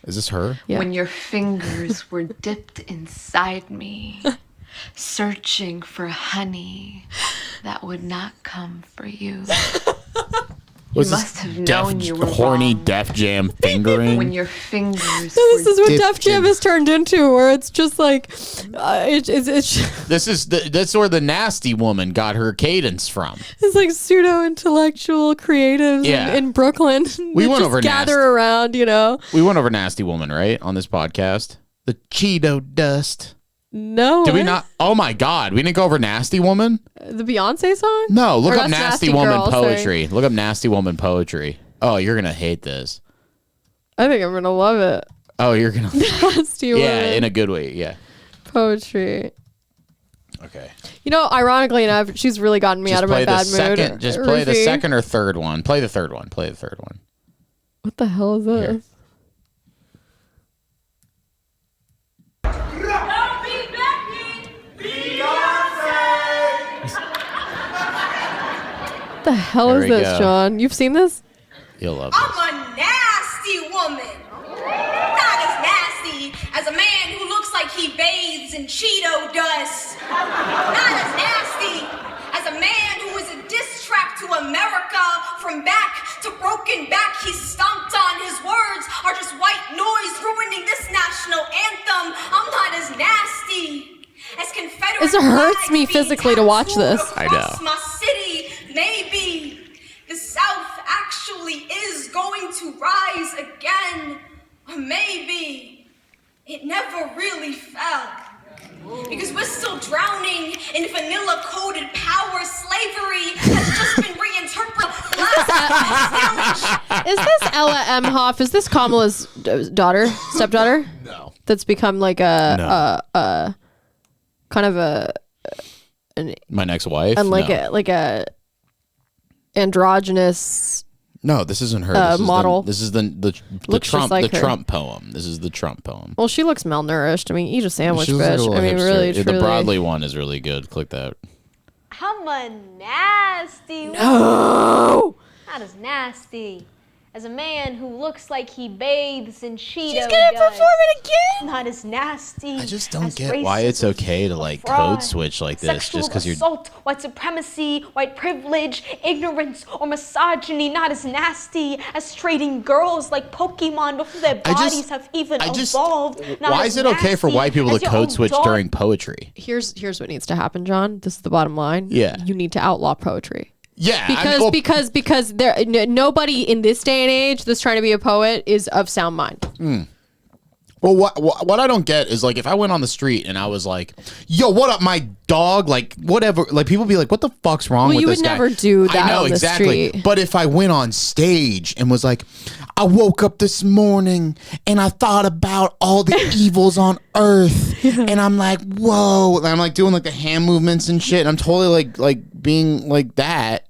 Is this her? Yeah. When your fingers were dipped inside me, searching for honey that would not come for you. You must have known you were horny wrong. Def Jam fingering. When your fingers this is what Def Jam has turned into, where it's just like That's where the nasty woman got her cadence from. It's like pseudo-intellectual creatives in Brooklyn. We went over gather around, you know. We went over Nasty Woman, right, on this podcast. The Cheeto dust. No. Did we not? Oh my God. We didn't go over Nasty Woman? The Beyonce song? No, look up Nasty Woman poetry. Look up Nasty Woman poetry. Oh, you're going to hate this. I think I'm going to love it. Oh, you're going to. Nasty Woman. Yeah, in a good way. Yeah. Poetry. Okay. You know, ironically enough, she's really gotten me out of my bad mood. Just play the second or third one. Play the third one. What the hell is this? Here. the hell There is we this, go. Sean? You've seen this? You'll love this. I'm a nasty woman. Not as nasty as a man who looks like he bathes in Cheeto dust. Not as nasty as a man who is a diss track to America. From back to broken back, he stomped on. His words are just white noise ruining this national anthem. I'm not as nasty as Confederate. It hurts me flag being physically to watch tattooed this. I across know. my city. Maybe the South actually is going to rise again. Or maybe it never really fell. Because we're still drowning in vanilla-coated power. Slavery has just been reinterpreted. Is this Ella Emhoff? Is this Kamala's stepdaughter? No. That's become like a kind of My next wife? and like No. a androgynous. No, this isn't her. This is model. This is the Looks just Trump like her. Trump poem. This is the Trump poem. Well, she looks malnourished. I mean, eat a sandwich, She looks like a bitch. little I mean, hipster. really, Yeah, truly. the Broadway one is really good. Click that. I'm a nasty woman. Oh, Not as nasty as a man who looks like he bathes in Cheeto she's gonna dust. perform it again. Not as nasty. I just don't as get why it's racism, okay to like fraud, code switch like this sexual just because you're. assault, white supremacy, white privilege, ignorance, or misogyny. Not as nasty as trading girls like Pokemon before their I just- bodies have even I just- evolved. Not Why as is it okay for nasty white people as to your code own switch dog. during poetry? Here's what needs to happen, John. This is the bottom line. Yeah. You need to outlaw poetry. Yeah, Because there nobody in this day and age that's trying to be a poet is of sound mind. Well, what I don't get is like if I went on the street and I was like, "Yo, what up, my dog?" Like whatever, like people be like, "What the fuck's wrong Well, with you this would guy?" never do that I know on the exactly. street. But if I went on stage and was like, "I woke up this morning and I thought about all the evils on earth," and I'm like, "Whoa!" And I'm like doing like the hand movements and shit. And I'm totally like being like that.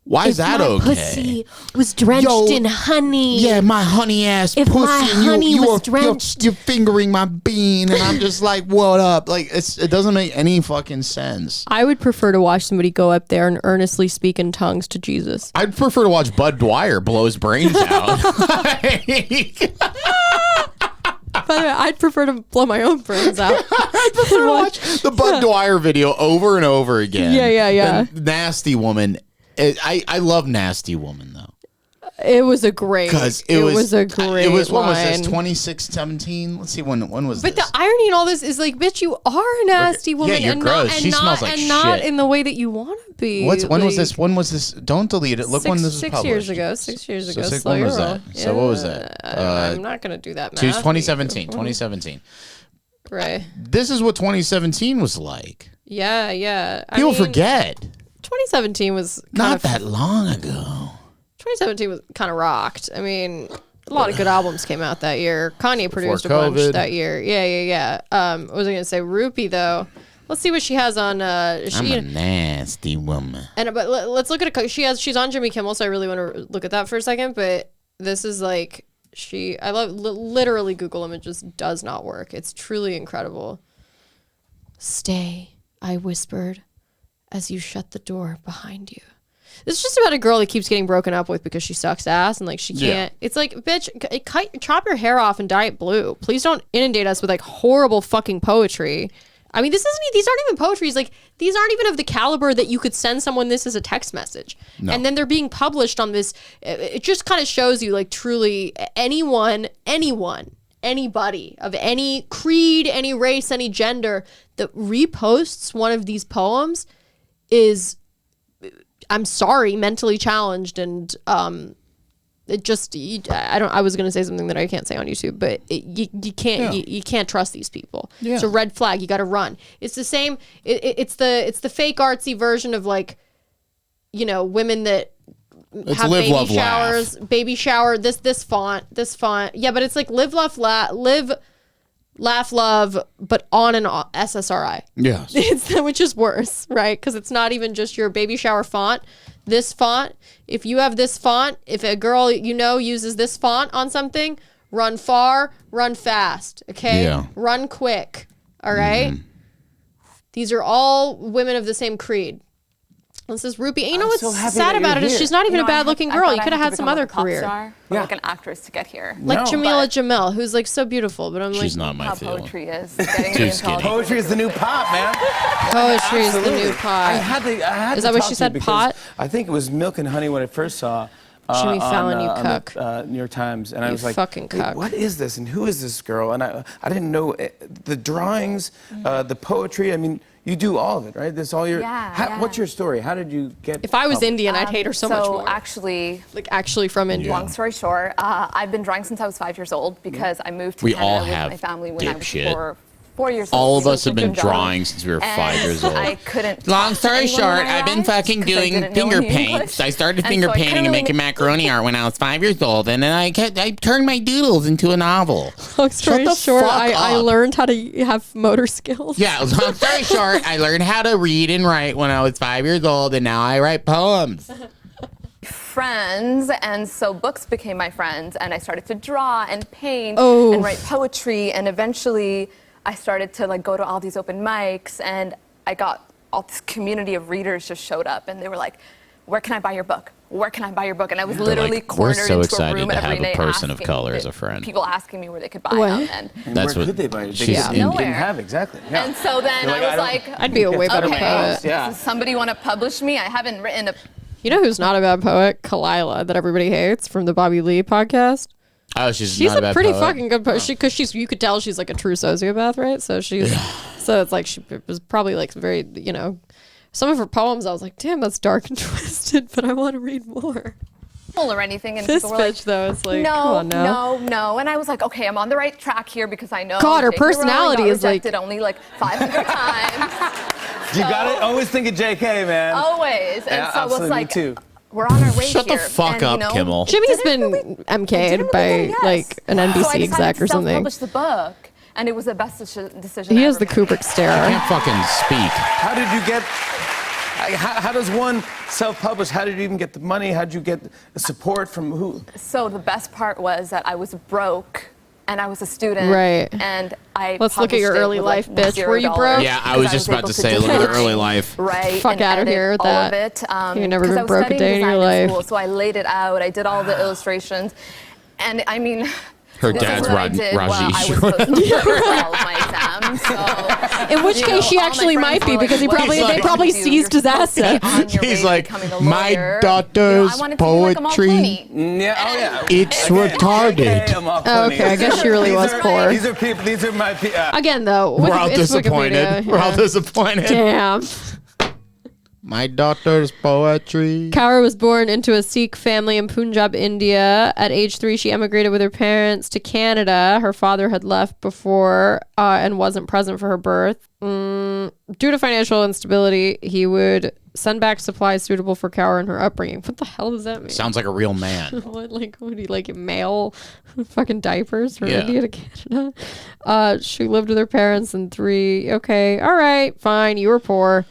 Why is that okay? Pussy was drenched Yo, in honey. Yeah, my honey ass If pussy. my and honey you was are, drenched- you're fingering my bean, and I'm just like, what up? Like, it doesn't make any fucking sense. I would prefer to watch somebody go up there and earnestly speak in tongues to Jesus. I'd prefer to watch Bud Dwyer blow his brains out. By the way, I'd prefer to blow my own brains out. I'd prefer to watch the Bud Dwyer video over and over again. Yeah. The Nasty Woman. I love Nasty Woman though. It was a great. Because it was a great. It was when was this? line. 2617. Let's see when was But this? the irony in all this is like, bitch, you are a nasty woman, you're and gross. not, and She not, smells like and not shit. in the way that you want to be. When was Like, this? When was this? Don't delete it. Look when this was 6 published. years ago. 6 years ago. So Slow when your was roll. that? So what was that? I'm not gonna do that math. 2017. 2017. Right. This is what 2017 was like. Yeah. People forget. 2017 was kind Not of, that long ago. 2017 was kind of rocked. I mean, a lot of good albums came out that year. Kanye produced a bunch COVID. that year. Yeah. What was I gonna say? Rupi though. Let's see what she has on. I'm a nasty woman. But let's look at it. She's on Jimmy Kimmel, so I really want to look at that for a second. But this is like I love literally Google images does not work. It's truly incredible. Stay, I whispered, as you shut the door behind you. This is just about a girl that keeps getting broken up with because she sucks ass and like she can't. Yeah. It's like, bitch, chop your hair off and dye it blue. Please don't inundate us with like horrible fucking poetry. I mean, these aren't even poetry. It's like these aren't even of the caliber that you could send someone this as a text message. No. And then they're being published on this. It just kind of shows you like truly anybody of any creed, any race, any gender that reposts one of these poems is, I'm sorry, mentally challenged. And it just, I was going to say something that I can't say on YouTube, but you can't trust these people. Yeah. It's a red flag. You got to run. It's the same. It's the fake artsy version of like, you know, women that have live, baby love, showers, baby shower, this font. Yeah, but it's like live, laugh, love, but on an SSRI. Yes. Which is worse, right? Because it's not even just your baby shower font. This font, if you have this font, if a girl you know uses this font on something, run far, run fast, okay? Yeah. Run quick, all right? These are all women of the same creed. This is Rupi. You know I'm what's so happy sad that about it you're is here. she's not even a bad-looking girl. You could have had some other career. Or like an actress to get here. Like No. Jamila Jamil, who's like so beautiful, but I'm like, She's not my How field. poetry is. Getting Too me into all skinny. these Poetry is the new pop, man. poetry is the Absolutely. new pot. I had Is to that what talk she to said, you because pot? I think it was Milk and Honey when I first saw Jimmy Fallon, you on cuck. the, New York Times, and I You was like, fucking "Wait, cuck." what is this, and who is this girl?" And I didn't know the drawings, the poetry. I mean, you do all of it, right? This all your. Yeah. What's your story? How did you get? If I was published? Indian, I'd hate her so much more. actually, Like actually from India. long story short, I've been drawing since I was 5 years old because I moved to We Canada all with have my family when I was dipshit. 4 years old. All of So us have been Punjab. drawing since we were 5 years old. I couldn't. Long talk to story anyone short, when I I've been arrived fucking 'cause I doing didn't know finger any paints. English. I started And finger so I painting and couldn't making really- macaroni art when I was 5 years old, and then I turned my doodles into a novel. Long story Shut the short, fuck I up. learned how to have motor skills. Yeah, long story short, I learned how to read and write when I was 5 years old, and now I write poems. Friends, and so books became my friends, and I started to draw and paint Oh. and write poetry, and eventually I started to like go to all these open mics, and I got all this community of readers just showed up, and they were like, "Where can I buy your book? Where can I buy your book?" And I was literally like, "We're cornered so into excited a room to every have a day person of asking color as that- a friend." People asking me where they could buy What? them, and And That's where what- could they buy it? They she's just in- didn't have exactly. Yeah. and so then You're like, I I was don't- like, I'd be a way better okay, poet. Yeah. does somebody want to publish me? I haven't written a. You know who's not a bad poet? Kalila, that everybody hates from the Bobby Lee podcast. Oh, she's She's not a a bad pretty poet. fucking good poet. Because you could tell she's like a true sociopath, right? So so it's like she was probably like very, you know, some of her poems. I was like, damn, that's dark and twisted, but I want to read more. Or anything, and This people were like, bitch though, it's like, come no, on now. no, and I was like, okay, I'm on the right track here because I know. God, her J.K. Rowling personality got is like- rejected only like 500 times. You got it. Always think of JK, man. Always, and Yeah, so it was absolutely, me like, too. we're on our way Shut the here. fuck and, you up, know, Kimmel. it Jimmy's didn't been really- it MK'd didn't by really get a yes. like an So I NBC decided exec to or something. self-publish the book, and it was the best decision. He I is ever the made. Kubrick stare. Can't fucking speak. How did you get? How does one self-publish? How did you even get the money? How did you get the support from who? So the best part was that I was broke. And I was a student, Right. And I Let's look at your published it early with, life, like, bitch. Were you $0. broke? Yeah, I was just about able to say, look at do her early life. Right. Fuck and outta edit here with all that. of it. You've never 'cause been I was broke a studying day in your design life. School, so I laid it out. I did all the illustrations. And I mean, Her this dad's is what I did while I was Rajesh. supposed to do all of my exams. So, In which you case know, she all my actually friends might be were because he like, probably "What they do you probably want to do? seized his You're supposed to be assets. on your way He's to like, becoming a "My lawyer." daughter's I wanted to be like Amal poetry Clooney. Yeah. Oh yeah. It's Okay, retarded. JK, I'm all Okay, funny. I guess she really These was are- poor. These are people. These are my people. Again, though, We're all it's disappointed. Wikipedia, We're all yeah. disappointed. Damn. My daughter's poetry. Kaur was born into a Sikh family in Punjab, India. At age 3, she emigrated with her parents to Canada. Her father had left before and wasn't present for her birth. Due to financial instability, he would send back supplies suitable for Kaur and her upbringing. What the hell does that mean? Sounds like a real man. What, like, would he like mail fucking diapers from Yeah. India to Canada? She lived with her parents and 3. Okay, all right, fine. You were poor.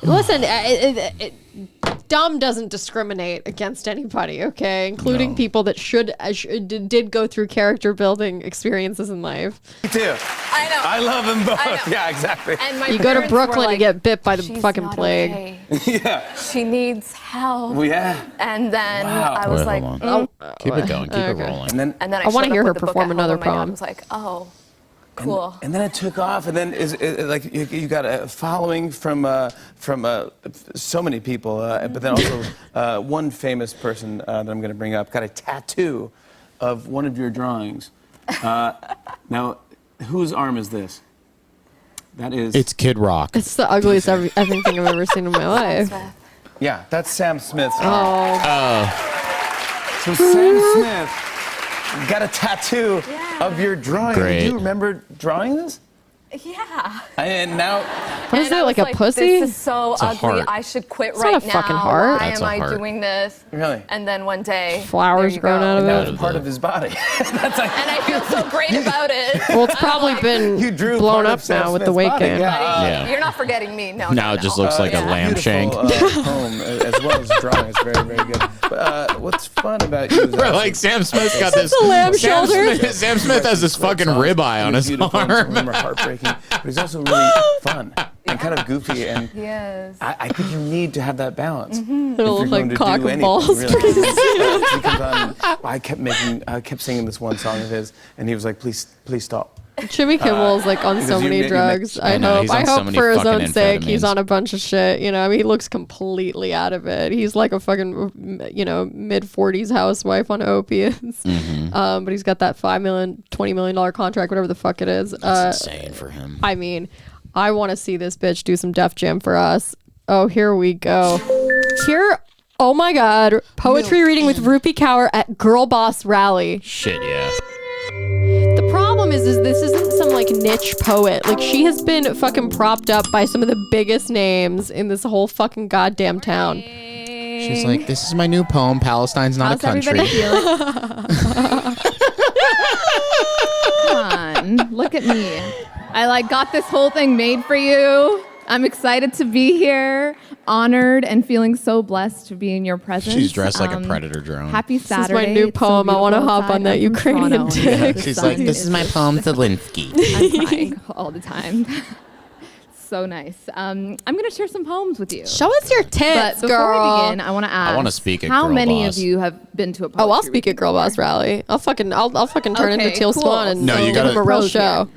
Listen, dumb doesn't discriminate against anybody, okay, including people that did go through character building experiences in life. Me too. I know. I love them both. I know. Yeah, exactly. And my You go to parents were Brooklyn like, and get bit by the "She's fucking not plague. okay. Yeah. She needs help. Well, yeah. And then Wow. I was Wait, like, hold on. Keep it going. Keep it Okay. rolling. And then I I wanna showed hear up her with the book perform at home, another and my dad poem. was like, oh, cool. And then it took off, and then like you got a following from so many people, but then also one famous person that I'm going to bring up got a tattoo of one of your drawings. Now, whose arm is this? That is. It's Kid Rock. It's the ugliest thing I've ever seen in my life. Yeah, that's Sam Smith's arm. Oh, So Sam Smith got a tattoo of your drawing. Great. Do you remember drawing this? Yeah. And now. what is And I that, like was a pussy? This is so It's a ugly. heart. I should quit It's right not a now. fucking heart. Why That's am a I heart. doing this? Really? And then one day, Flowers there you growing go. out of That it. was part of his body. That's like, And I feel so great about it. Well, it's probably been you drew blown part of up Sam now with the Smith's weight body. gain. Yeah. Yeah. You're not forgetting me. No. Now it just looks like a lamb shank. Beautiful, poem as well as drawing. It's very, very good. But what's fun about you is Bro, like Sam Smith's got this. a lamb Sam shoulder? Sam Smith has this fucking ribeye on his Beautiful, and some of them arm. are heartbreaking, but he's also really fun. and kind of goofy, and Yes. I think you need to have that balance. It'll If look you're going like to cock do and anything, balls. really. He comes on, I kept singing this one song of his, and he was like, please stop. Jimmy Kimmel's like on because so you many make- drugs. I know, he's I on so hope many for his fucking own sake he's amphetamines. on a bunch of shit. You know, I mean, he looks completely out of it. He's like a fucking, mid 40s housewife on opiates. But he's got that $5 million, $20 million contract, whatever the fuck it is. That's insane for him. I mean, I want to see this bitch do some Def Jam for us. Oh, here we go. Oh my God, poetry reading with Rupi Kaur at GirlBoss rally. Shit, yeah. The problem is this isn't some like niche poet. Like she has been fucking propped up by some of the biggest names in this whole fucking goddamn town. She's like, this is my new poem, Palestine's Not a Country. Come on, look at me. I got this whole thing made for you. I'm excited to be here, honored and feeling so blessed to be in your presence. She's dressed like a predator drone. Happy This Saturday. is my new It's so poem. I want to beautiful hop on outside. that I'm from Ukrainian Toronto, and dick. the She's sun like, this is my poem, Zelensky. I'm crying all the time. So nice. I'm going to share some poems with you. Show us your But tits, before girl. we begin, I want to ask. I wanna speak at How many GirlBoss. of you have been to a poetry Oh, I'll speak at reading GirlBoss before? rally. I'll fucking turn into Okay, Teal cool. Swan and No, you give gotta- him a real Pros here. show.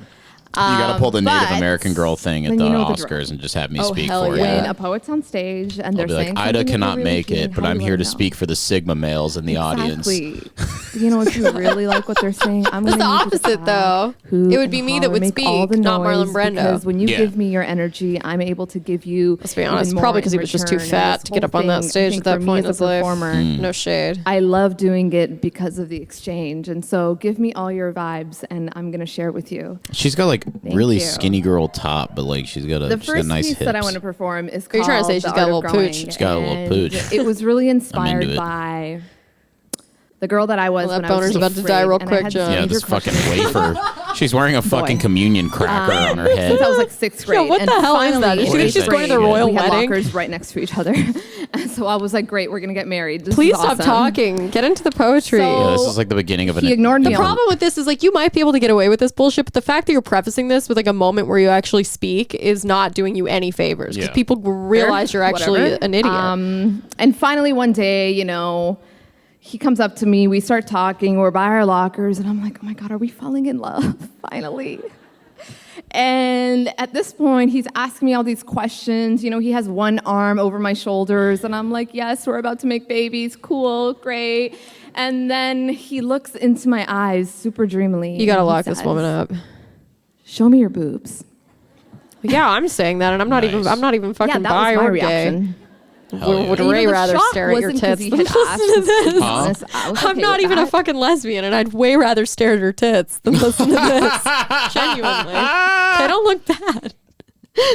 You gotta pull the Native but- American girl thing at then the you know the Oscars drill. and just have me Oh, speak hell for yeah. When you. a poet's on stage and I'll they're be saying like, Ida something that cannot they're really make feeling, it, but how I'm do you here let to them know? speak for the Sigma males in the audience. Exactly. If you really like what they're saying, I'm That's going the to need you to opposite, clap, though. hoot, It would and be me that holler, would make all speak, the not Marlon noise, Brando. Because when you Yeah. give me your energy, I'm able to give you. Let's be honest, even more probably because he in was just too return. And fat this to get whole up on that thing, I stage think at that for me point in as his a life. performer, No shade. I love doing it because of the exchange, and so give me all your vibes, and I'm gonna share it with you. She's got like really you. skinny girl top, but like she's got The she's got first nice piece hips. that I want to perform is Are called you trying to say The she's got a Art little of Growing, pooch? She's got a little and pooch. It was really inspired it. by the girl that I was Well, that when I was boner's in about to fifth die grade, real and I quick, had Jen. Yeah, major this fucking crushes on wafer. She's wearing a fucking Boy. communion cracker on her head. Since I was like sixth grade. what and the hell is that? finally, Is she in think she's eighth going to the grade, royal we had wedding? lockers right next to each other. And so I was like, great, we're going to get married. This Please is stop awesome. talking. Get into the poetry. So- Yeah, this is like the beginning of an. He ignored me. The problem with this is like you might be able to get away with this bullshit, but the fact that you're prefacing this with like a moment where you actually speak is not doing you any favors because Yeah. people realize you're actually Whatever. an idiot. And finally, one day, he comes up to me. We start talking. We're by our lockers. And I'm like, oh my God, are we falling in love? Finally. And at this point, he's asking me all these questions. He has one arm over my shoulders. And I'm like, yes, we're about to make babies. Cool, great. And then he looks into my eyes super dreamily. You gotta and he lock this says, woman up. Show me your boobs. Yeah, I'm saying that, and I'm not even fucking Yeah, that bi was my or gay. reaction. Hell yeah. Would And, Ray the rather shock stare at your wasn't 'cause tits he than had listen to asked. this? To be honest, I was I'm okay not with even a that. fucking lesbian, and I'd way rather stare at her tits than listen to this. Genuinely, they don't look bad.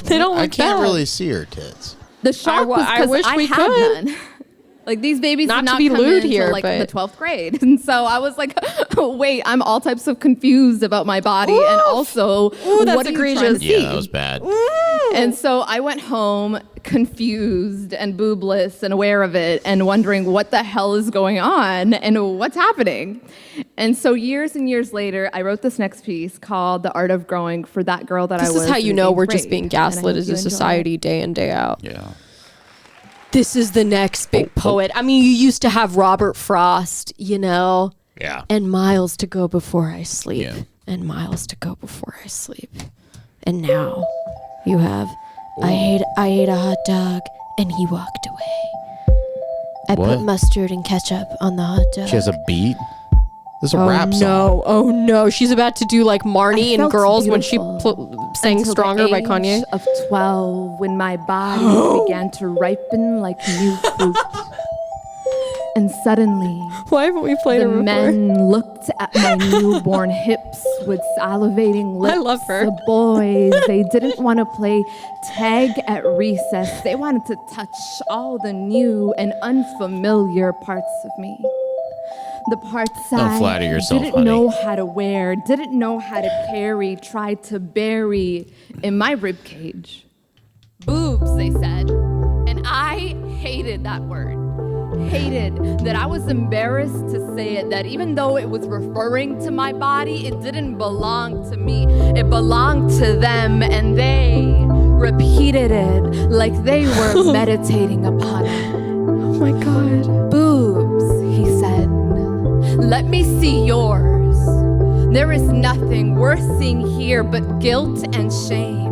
They don't look I can't bad. really see her tits. The shock was I because wish I we had could. none. Like these babies Not did to not be come lewd in here, until like but- the 12th grade, and so I was like, "Wait, I'm all types of confused about my body, and also that's what are you trying egregious. to Yeah, see?" that was bad. And so I went home confused and boobless and aware of it and wondering what the hell is going on and what's happening. And so years and years later, I wrote this next piece called The Art of Growing for that girl that I This was. is how you in know eighth we're just grade. being And I gaslit hope as you a enjoy society it. day in, day out. Yeah. This is the next big poet. I mean, you used to have Robert Frost, Yeah. and miles to go before I sleep. Yeah. And miles to go before I sleep. And now you have, I ate a hot dog, and he walked away. I What? put mustard and ketchup on the hot dog. She has a beat. This is a Oh rap song. no! Oh no! She's about to do like Marnie I in felt Girls when she beautiful sang until "Stronger" the by Kanye. age of 12, when my body began to ripen like new fruit. And suddenly, Why haven't we played the her before? men looked at my newborn hips with salivating lips. I love her. The boys, they didn't want to play tag at recess. They wanted to touch all the new and unfamiliar parts of me. The parts Don't I flatter yourself, didn't honey. know how to wear, didn't know how to carry, tried to bury in my rib cage. Boobs, they said. And I hated that word. Hated that I was embarrassed to say it, that even though it was referring to my body, it didn't belong to me. It belonged to them, and they repeated it like they were meditating upon it. Oh my God. Boobs, he said. Let me see yours. There is nothing worth seeing here but guilt and shame.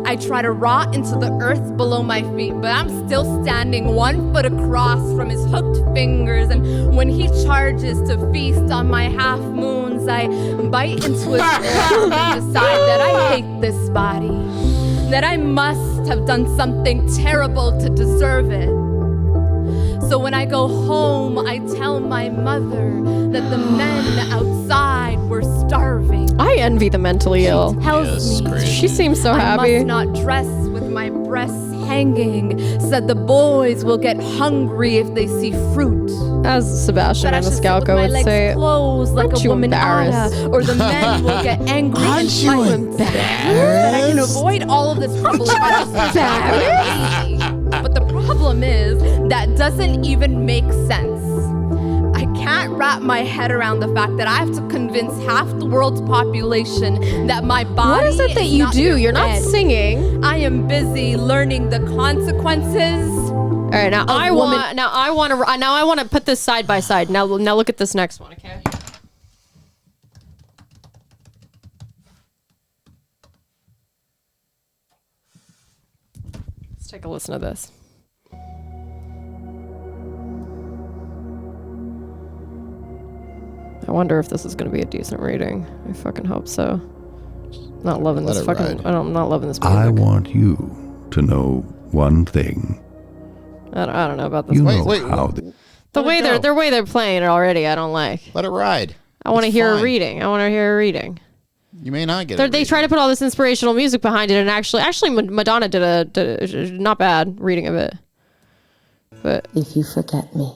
I try to rot into the earth below my feet, but I'm still standing 1 foot across from his hooked fingers. And when he charges to feast on my half moons, I bite into his arm and decide that I hate this body, that I must have done something terrible to deserve it. So when I go home, I tell my mother that the men outside were starving. I envy the mentally ill. She tells me She seems so happy. I must not dress with my breasts hanging, said the boys will get hungry if they see fruit. As Sebastian That I should sit with Maniscalco my would legs say. closed like Aren't a you woman embarrassed? oughta, or the men will get angry and Aren't you fight. embarrassed? That I can avoid all of this trouble if I just embarrassed. But the problem is that doesn't even make sense. I can't wrap my head around the fact that I have to convince half the world's population that my body What is it that you not do? their You're not bed. singing. I am busy learning the consequences. All right, now I want to put this side by side. Now look at this next one, okay? Let's take a listen to this. I wonder if this is going to be a decent reading. I fucking hope so. Not loving Let this it fucking. ride. I'm not loving this music. I want you to know one thing. I don't know about this. You one. know wait, how The way they're playing it already, I don't like. Let it ride. I want to It's hear a fine. reading. I want to hear a reading. You may not get They it. try to put all this inspirational music behind it, and actually, Madonna did a not bad reading of it. But If you forget me,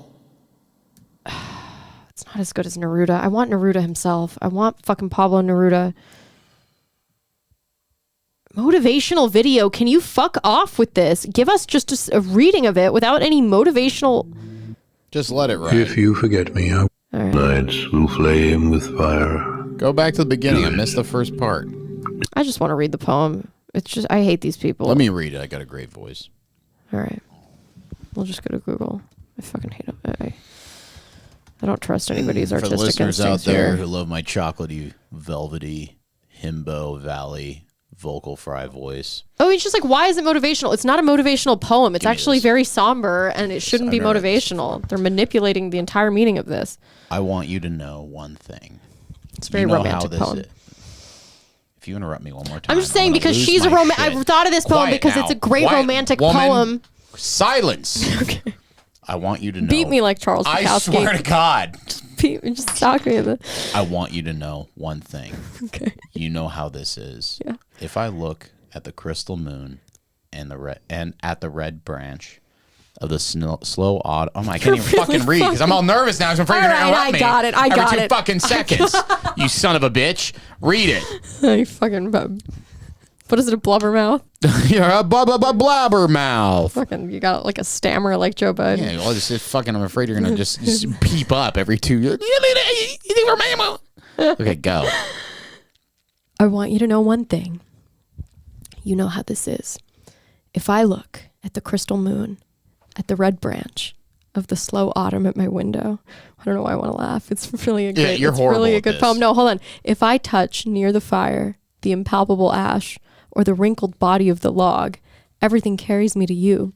it's not as good as Neruda. I want Neruda himself. I want fucking Pablo Neruda. Motivational video. Can you fuck off with this? Give us just a reading of it without any motivational. Just let it ride. If you forget me, our nights will flame with fire. Go back to the beginning. I missed the first part. I just want to read the poem. It's just I hate these people. Let me read it. I got a great voice. All right. We'll just go to Google. I fucking hate it. I don't trust anybody's For the artistic listeners out instincts there here. who love my chocolatey, velvety, himbo valley vocal fry voice. Oh, it's just like, why is it motivational? It's not a motivational poem. It's actually very somber, and it shouldn't be motivational. They're manipulating the entire meaning of this. I want you to know one thing. It's a very romantic poem. If you interrupt me one more time, I'm just saying because she's a romantic. I've thought of this poem because it's a great romantic poem. Silence. Okay. I want you to know. Beat me like Charles Bukowski. I swear to God. Beat me, just talk me. I want you to know one thing. Okay. You know how this is. Yeah. If I look at the crystal moon and at the red branch of the slow autumn. Oh my! I can't even fucking read because I'm all nervous now. I'm afraid you're gonna interrupt me. I got it. Every 2 fucking seconds. You son of a bitch. Read it. You fucking. What is it? A blubbermouth? You're a blabbermouth. Fucking. You got like a stammer like Joe Biden. Yeah. Well, just fucking. I'm afraid you're gonna just peep up every 2. Okay, go. I want you to know one thing. You know how this is. If I look at the crystal moon, at the red branch of the slow autumn at my window, I don't know why I want to laugh. It's really a good, you're it's horrible really a at good this. poem. No, hold on. If I touch near the fire, the impalpable ash, or the wrinkled body of the log, everything carries me to you,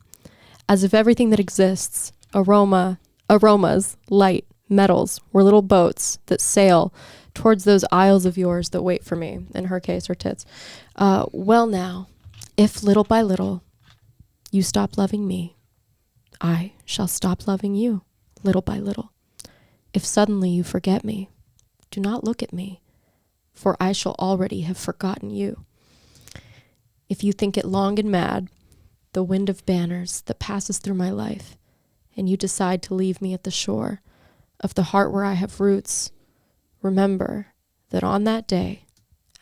as if everything that exists, aromas, light, metals, were little boats that sail towards those isles of yours that wait for me. In her case, her tits. Well now, if little by little you stop loving me, I shall stop loving you, little by little. If suddenly you forget me, do not look at me, for I shall already have forgotten you. If you think it long and mad, the wind of banners that passes through my life, and you decide to leave me at the shore of the heart where I have roots, remember that on that day,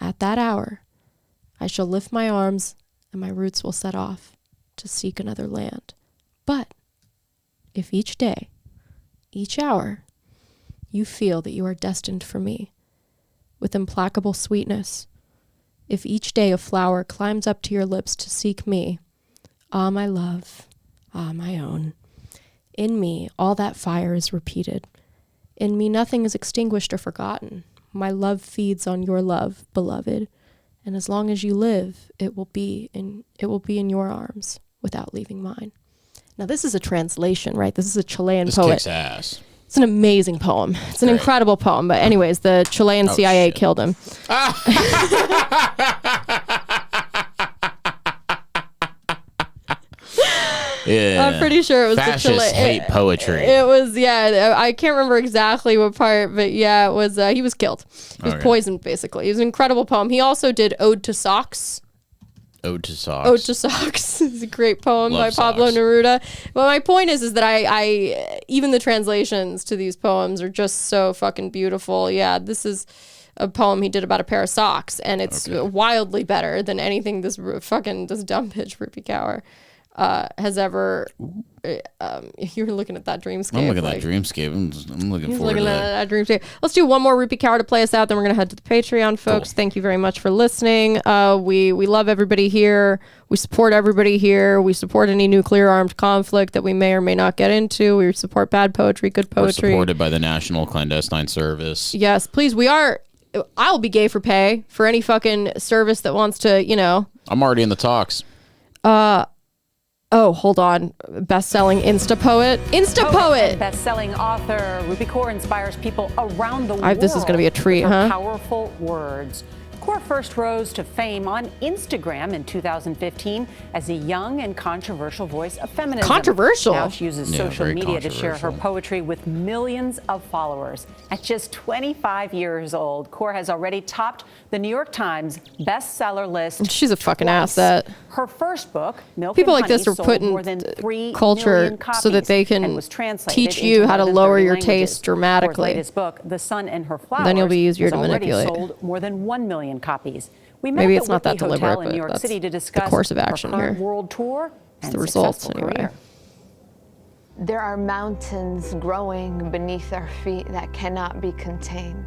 at that hour, I shall lift my arms and my roots will set off to seek another land. But if each day, each hour, you feel that you are destined for me with implacable sweetness, If each day a flower climbs up to your lips to seek me, ah, my love, ah, my own. In me, all that fire is repeated. In me, nothing is extinguished or forgotten. My love feeds on your love, beloved. And as long as you live, it will be in your arms without leaving mine. Now, this is a translation, right? This is a Chilean poet. This kicks ass. It's an amazing poem. It's an incredible poem. But anyways, the Chilean CIA killed him. Yeah. I'm pretty sure it was Fascists the Chilean. hate poetry. It was, yeah. I can't remember exactly what part, but yeah, it was. He was killed. He was poisoned, basically. It was an incredible poem. He also did Ode to Socks. Ode to Socks. Ode to Socks is a great poem by Love Pablo socks. Neruda. But my point is that I even the translations to these poems are just so fucking beautiful. Yeah, this is a poem he did about a pair of socks, and it's wildly better than anything this dumb bitch Rupi Kaur has ever. You were looking at that dreamscape. I'm looking at that dreamscape. I'm looking forward to that. Dreamscape. Let's do one more Rupi Kaur to play us out. Then we're gonna head to the Patreon, folks. Cool. Thank you very much for listening. We love everybody here. We support everybody here. We support any nuclear armed conflict that we may or may not get into. We support bad poetry, good poetry. We're supported by the National Clandestine Service. Yes, please. I'll be gay for pay for any fucking service that wants to, I'm already in the talks. Oh, hold on. Best-selling Instapoet. And best-selling author Rupi Kaur inspires people around the world. This is going to be a treat, with her huh? Powerful words. Kaur first rose to fame on Instagram in 2015 as a young and controversial voice of feminism. Controversial? Now she uses social very media to share her controversial. poetry with millions of followers. At just 25 years old, Kaur has already topped the New York Times bestseller list. She's a fucking twice. asset. Her first book, Milk People and like this Honey, are sold put in more than 3 culture million so that they copies and can was translated teach into you how more to than lower 30 your languages. taste dramatically. Kaur's latest book, The Sun and Her Flowers, Then you'll be easier has to already manipulate. sold more than 1 million copies. We met Maybe at it's the not that Whitney Hotel deliberate, in New but York that's City to the discuss course of her action current here. world tour It's and the results, successful anyway. career. There are mountains growing beneath our feet that cannot be contained.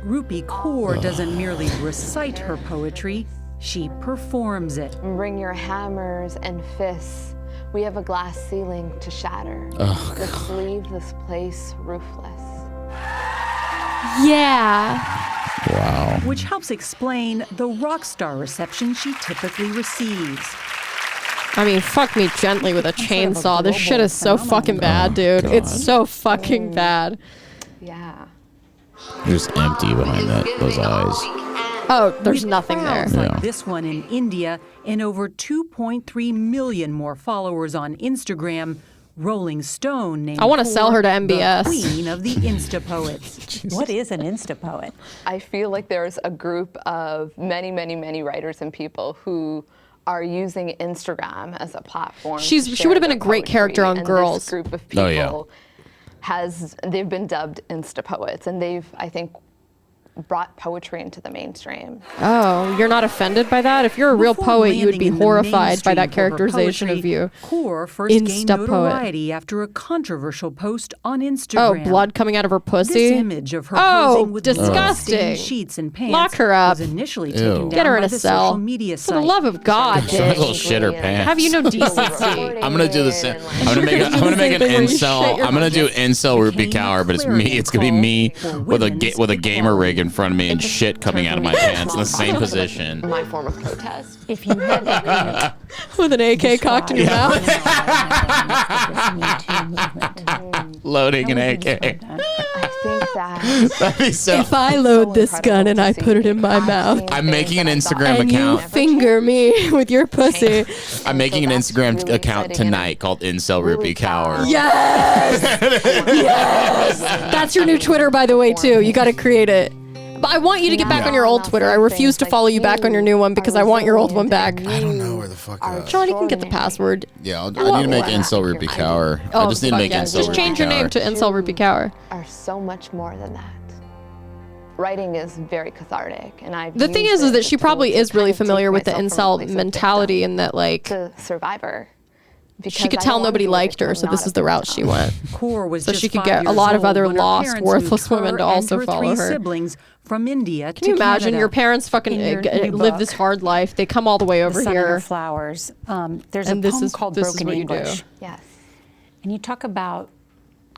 Rupi Kaur doesn't merely recite her poetry, she performs it. Bring your hammers and fists. We have a glass ceiling to shatter. Oh, Let's leave this place roofless. Yeah. Wow. Which helps explain the rock star reception she typically receives. I mean, fuck me gently with a chainsaw. This shit is so fucking bad, dude. God. It's so fucking bad. Yeah. There's empty behind those eyes. Oh, there's nothing there. Crowds like this one in India and over 2.3 million more followers on Instagram, Rolling Stone named I wanna sell her to Kaur MBS. the queen of the Insta poets. What is an Insta poet? I feel like there's a group of many, many, many writers and people who are using Instagram as a platform. She would have been a great character on Girls. This group of people Oh, yeah. they've been dubbed Insta poets, and they've, I think, brought poetry into the mainstream. Oh, you're not offended by that? If you're a real Before poet, you would be landing in the horrified by mainstream that for her characterization of poetry, you. Kaur first gained Insta poet. notoriety after a controversial post on Instagram. Oh, blood coming out of her pussy? This image of her Oh, posing with disgusting. blood-stained sheets and pants Lock her up. was initially Ew. taken Get down her by in a the cell. social media For the site. love of God, She might as well bitch. shit her pants. Have you no decency? I'm gonna do the same. I'm gonna make an incel. I'm gonna do incel Rupi Kaur, but it's me. It's gonna be me with a gamer rig in front of me and shit coming out of my pants in the same position. My form of protest. If you had to With an AK cocked in your mouth. Loading an AK. I think that That'd be so. If I load this gun and I put it in my mouth, I'm making an Instagram and you account. finger me with your pussy. I'm making an Instagram account tonight called Incel Rupi Kaur. Yes! Yes! That's your new Twitter, by the way, too. You got to create it. But I want you to get back on your old Twitter. I refuse to follow you back on your new one because I want your old one back. I don't know where the fuck. Sean, you can get the password. Yeah, I need to make Incel Rupi Kaur. I just need to fuck make yeah. Incel Just Rupi change your name Kaur. to Incel Rupi Kaur. are so much more than that. Writing is very cathartic, and I. The thing is that she probably is really familiar with the incel mentality and that, like, the survivor. She could tell nobody liked her, so this is the route she went. Kaur was So just she could 5 get a years lot of old other when her lost, parents worthless moved women to her and also her follow 3 her. siblings from India Can you to imagine Canada. your parents fucking live this hard life? They come all the way over The Sun and here. Her Flowers. There's And a this poem is- called this is Broken what you do. English. Yes. And you talk about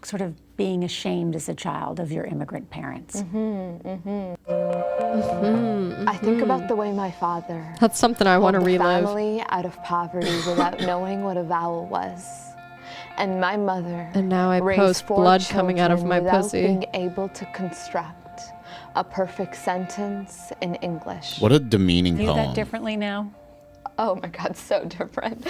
sort of being ashamed as a child of your immigrant parents. I think about the way my father That's something I want to pulled the relive. family out of poverty without knowing what a vowel was. And my mother And now I raised post 4 blood coming out of children my without pussy. being able to construct a perfect sentence in English. What a demeaning Do poem. that differently now? Oh my God, so different.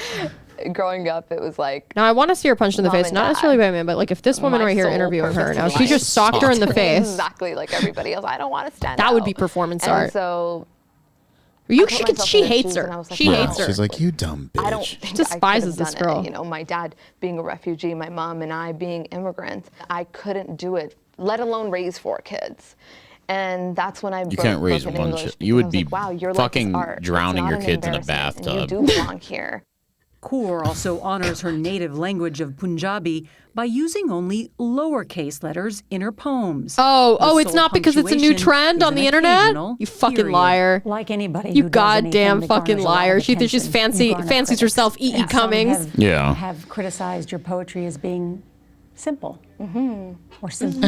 Growing up, it was like, Now I want to see her punched in the Mom face, and not Dad. necessarily by a man, but like if this woman My right here soul interviewing her now, she perfectly just socked her in the face. exactly like everybody else. I don't want to stand That would out. be performance and art. So You, I put she could, myself she in their hates shoes and I her. was like, She wow. hates her. She's like, you dumb bitch. I don't think I despises could have this done girl. it. You know, my dad being a refugee, my mom and I being immigrants, I couldn't do it, let alone raise 4 kids. And that's when I You can't raise one shit. You would be fucking drowning your kids in a bathtub. And you do belong here. Kaur also honors her native language of Punjabi by using only lowercase letters in her poems. Oh, The it's sole not because it's a new punctuation trend is on an the internet? occasional You fucking period. liar. Like anybody You who does anything goddamn that fucking garners a lot of liar. She thinks she's attention, you garner fancies critics. herself E.E. Some Cummings. have criticized your poetry as being simple. Or simple.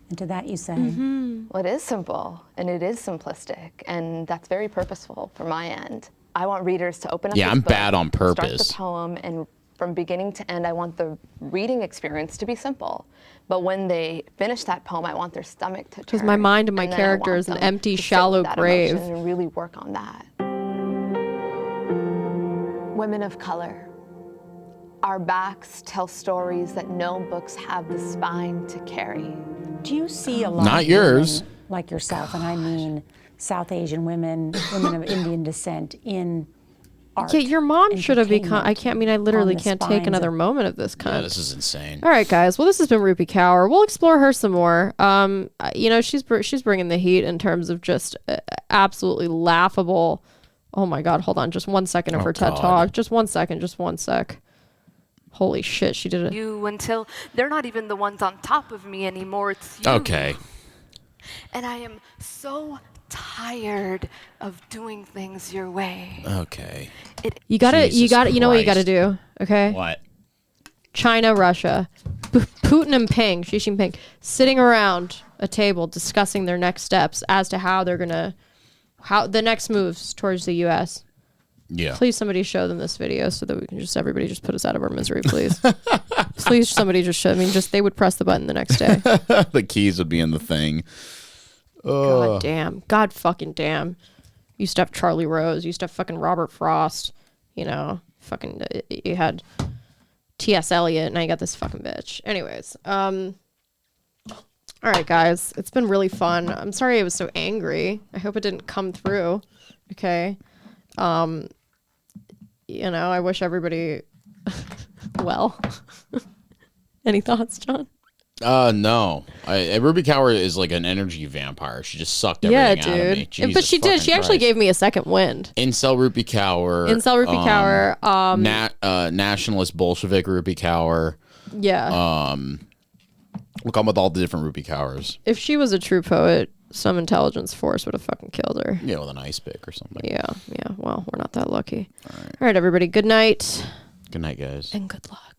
And to that you say? Well, it is simple and it is simplistic, and that's very purposeful from my end. I want readers to open up Yeah, this I'm book, bad on start purpose. the poem, and from beginning to end, I want the reading experience to be simple. But when they finish that poem, I want their stomach to turn. Because my mind and my then I character want is an them empty, to sit shallow with that grave. emotion and really work on that. Women of color. Our backs tell stories that no books have the spine to carry. Do you see a lot Not of yours. women like yourself, and I mean South Asian women, women of Indian descent in art? Yeah, your mom should have become. I entertainment, literally on the can't take spines another of- moment of this kind. Yeah, this is insane. All right, guys. Well, this has been Rupi Kaur. We'll explore her some more. You know, she's bringing the heat in terms of just absolutely laughable. Oh my God! Hold on, just 1 second of her TED God. Talk. Just 1 second. Just 1 sec. Holy shit! She did it. You until they're not even the ones on top of me anymore. It's you. Okay. And I am so tired of doing things your way. Okay. You gotta. You Jesus gotta. You know what you gotta Christ. do. Okay. What? China, Russia, Putin and Xi Jinping, sitting around a table discussing their next steps as to how they're gonna, how the next moves towards the U.S. Yeah. Please, somebody show them this video so that we can just everybody just put us out of our misery, please. Please, somebody just show. I mean, just they would press the button the next day. The keys would be in the thing. God damn. God fucking damn. Used to have Charlie Rose. Used to have fucking Robert Frost. You know, fucking. You had T.S. Eliot, and now you got this fucking bitch. Anyways, all right, guys, it's been really fun. I'm sorry I was so angry. I hope it didn't come through. Okay. You know, I wish everybody well. Any thoughts, John? No. Rupi Kaur is like an energy vampire. She just sucked Yeah, everything out of me. dude. But Jesus she did. fucking She actually Christ. gave me a second wind. Incel Rupi Kaur. Incel Rupi Kaur. Nationalist Bolshevik Rupi Kaur. Yeah. We'll come with all the different Rupi Kaurs. If she was a true poet, some intelligence force would have fucking killed her. Yeah, with an ice pick or something. Yeah. Well, we're not that lucky. All right, everybody. Good night. Good night, guys. And good luck.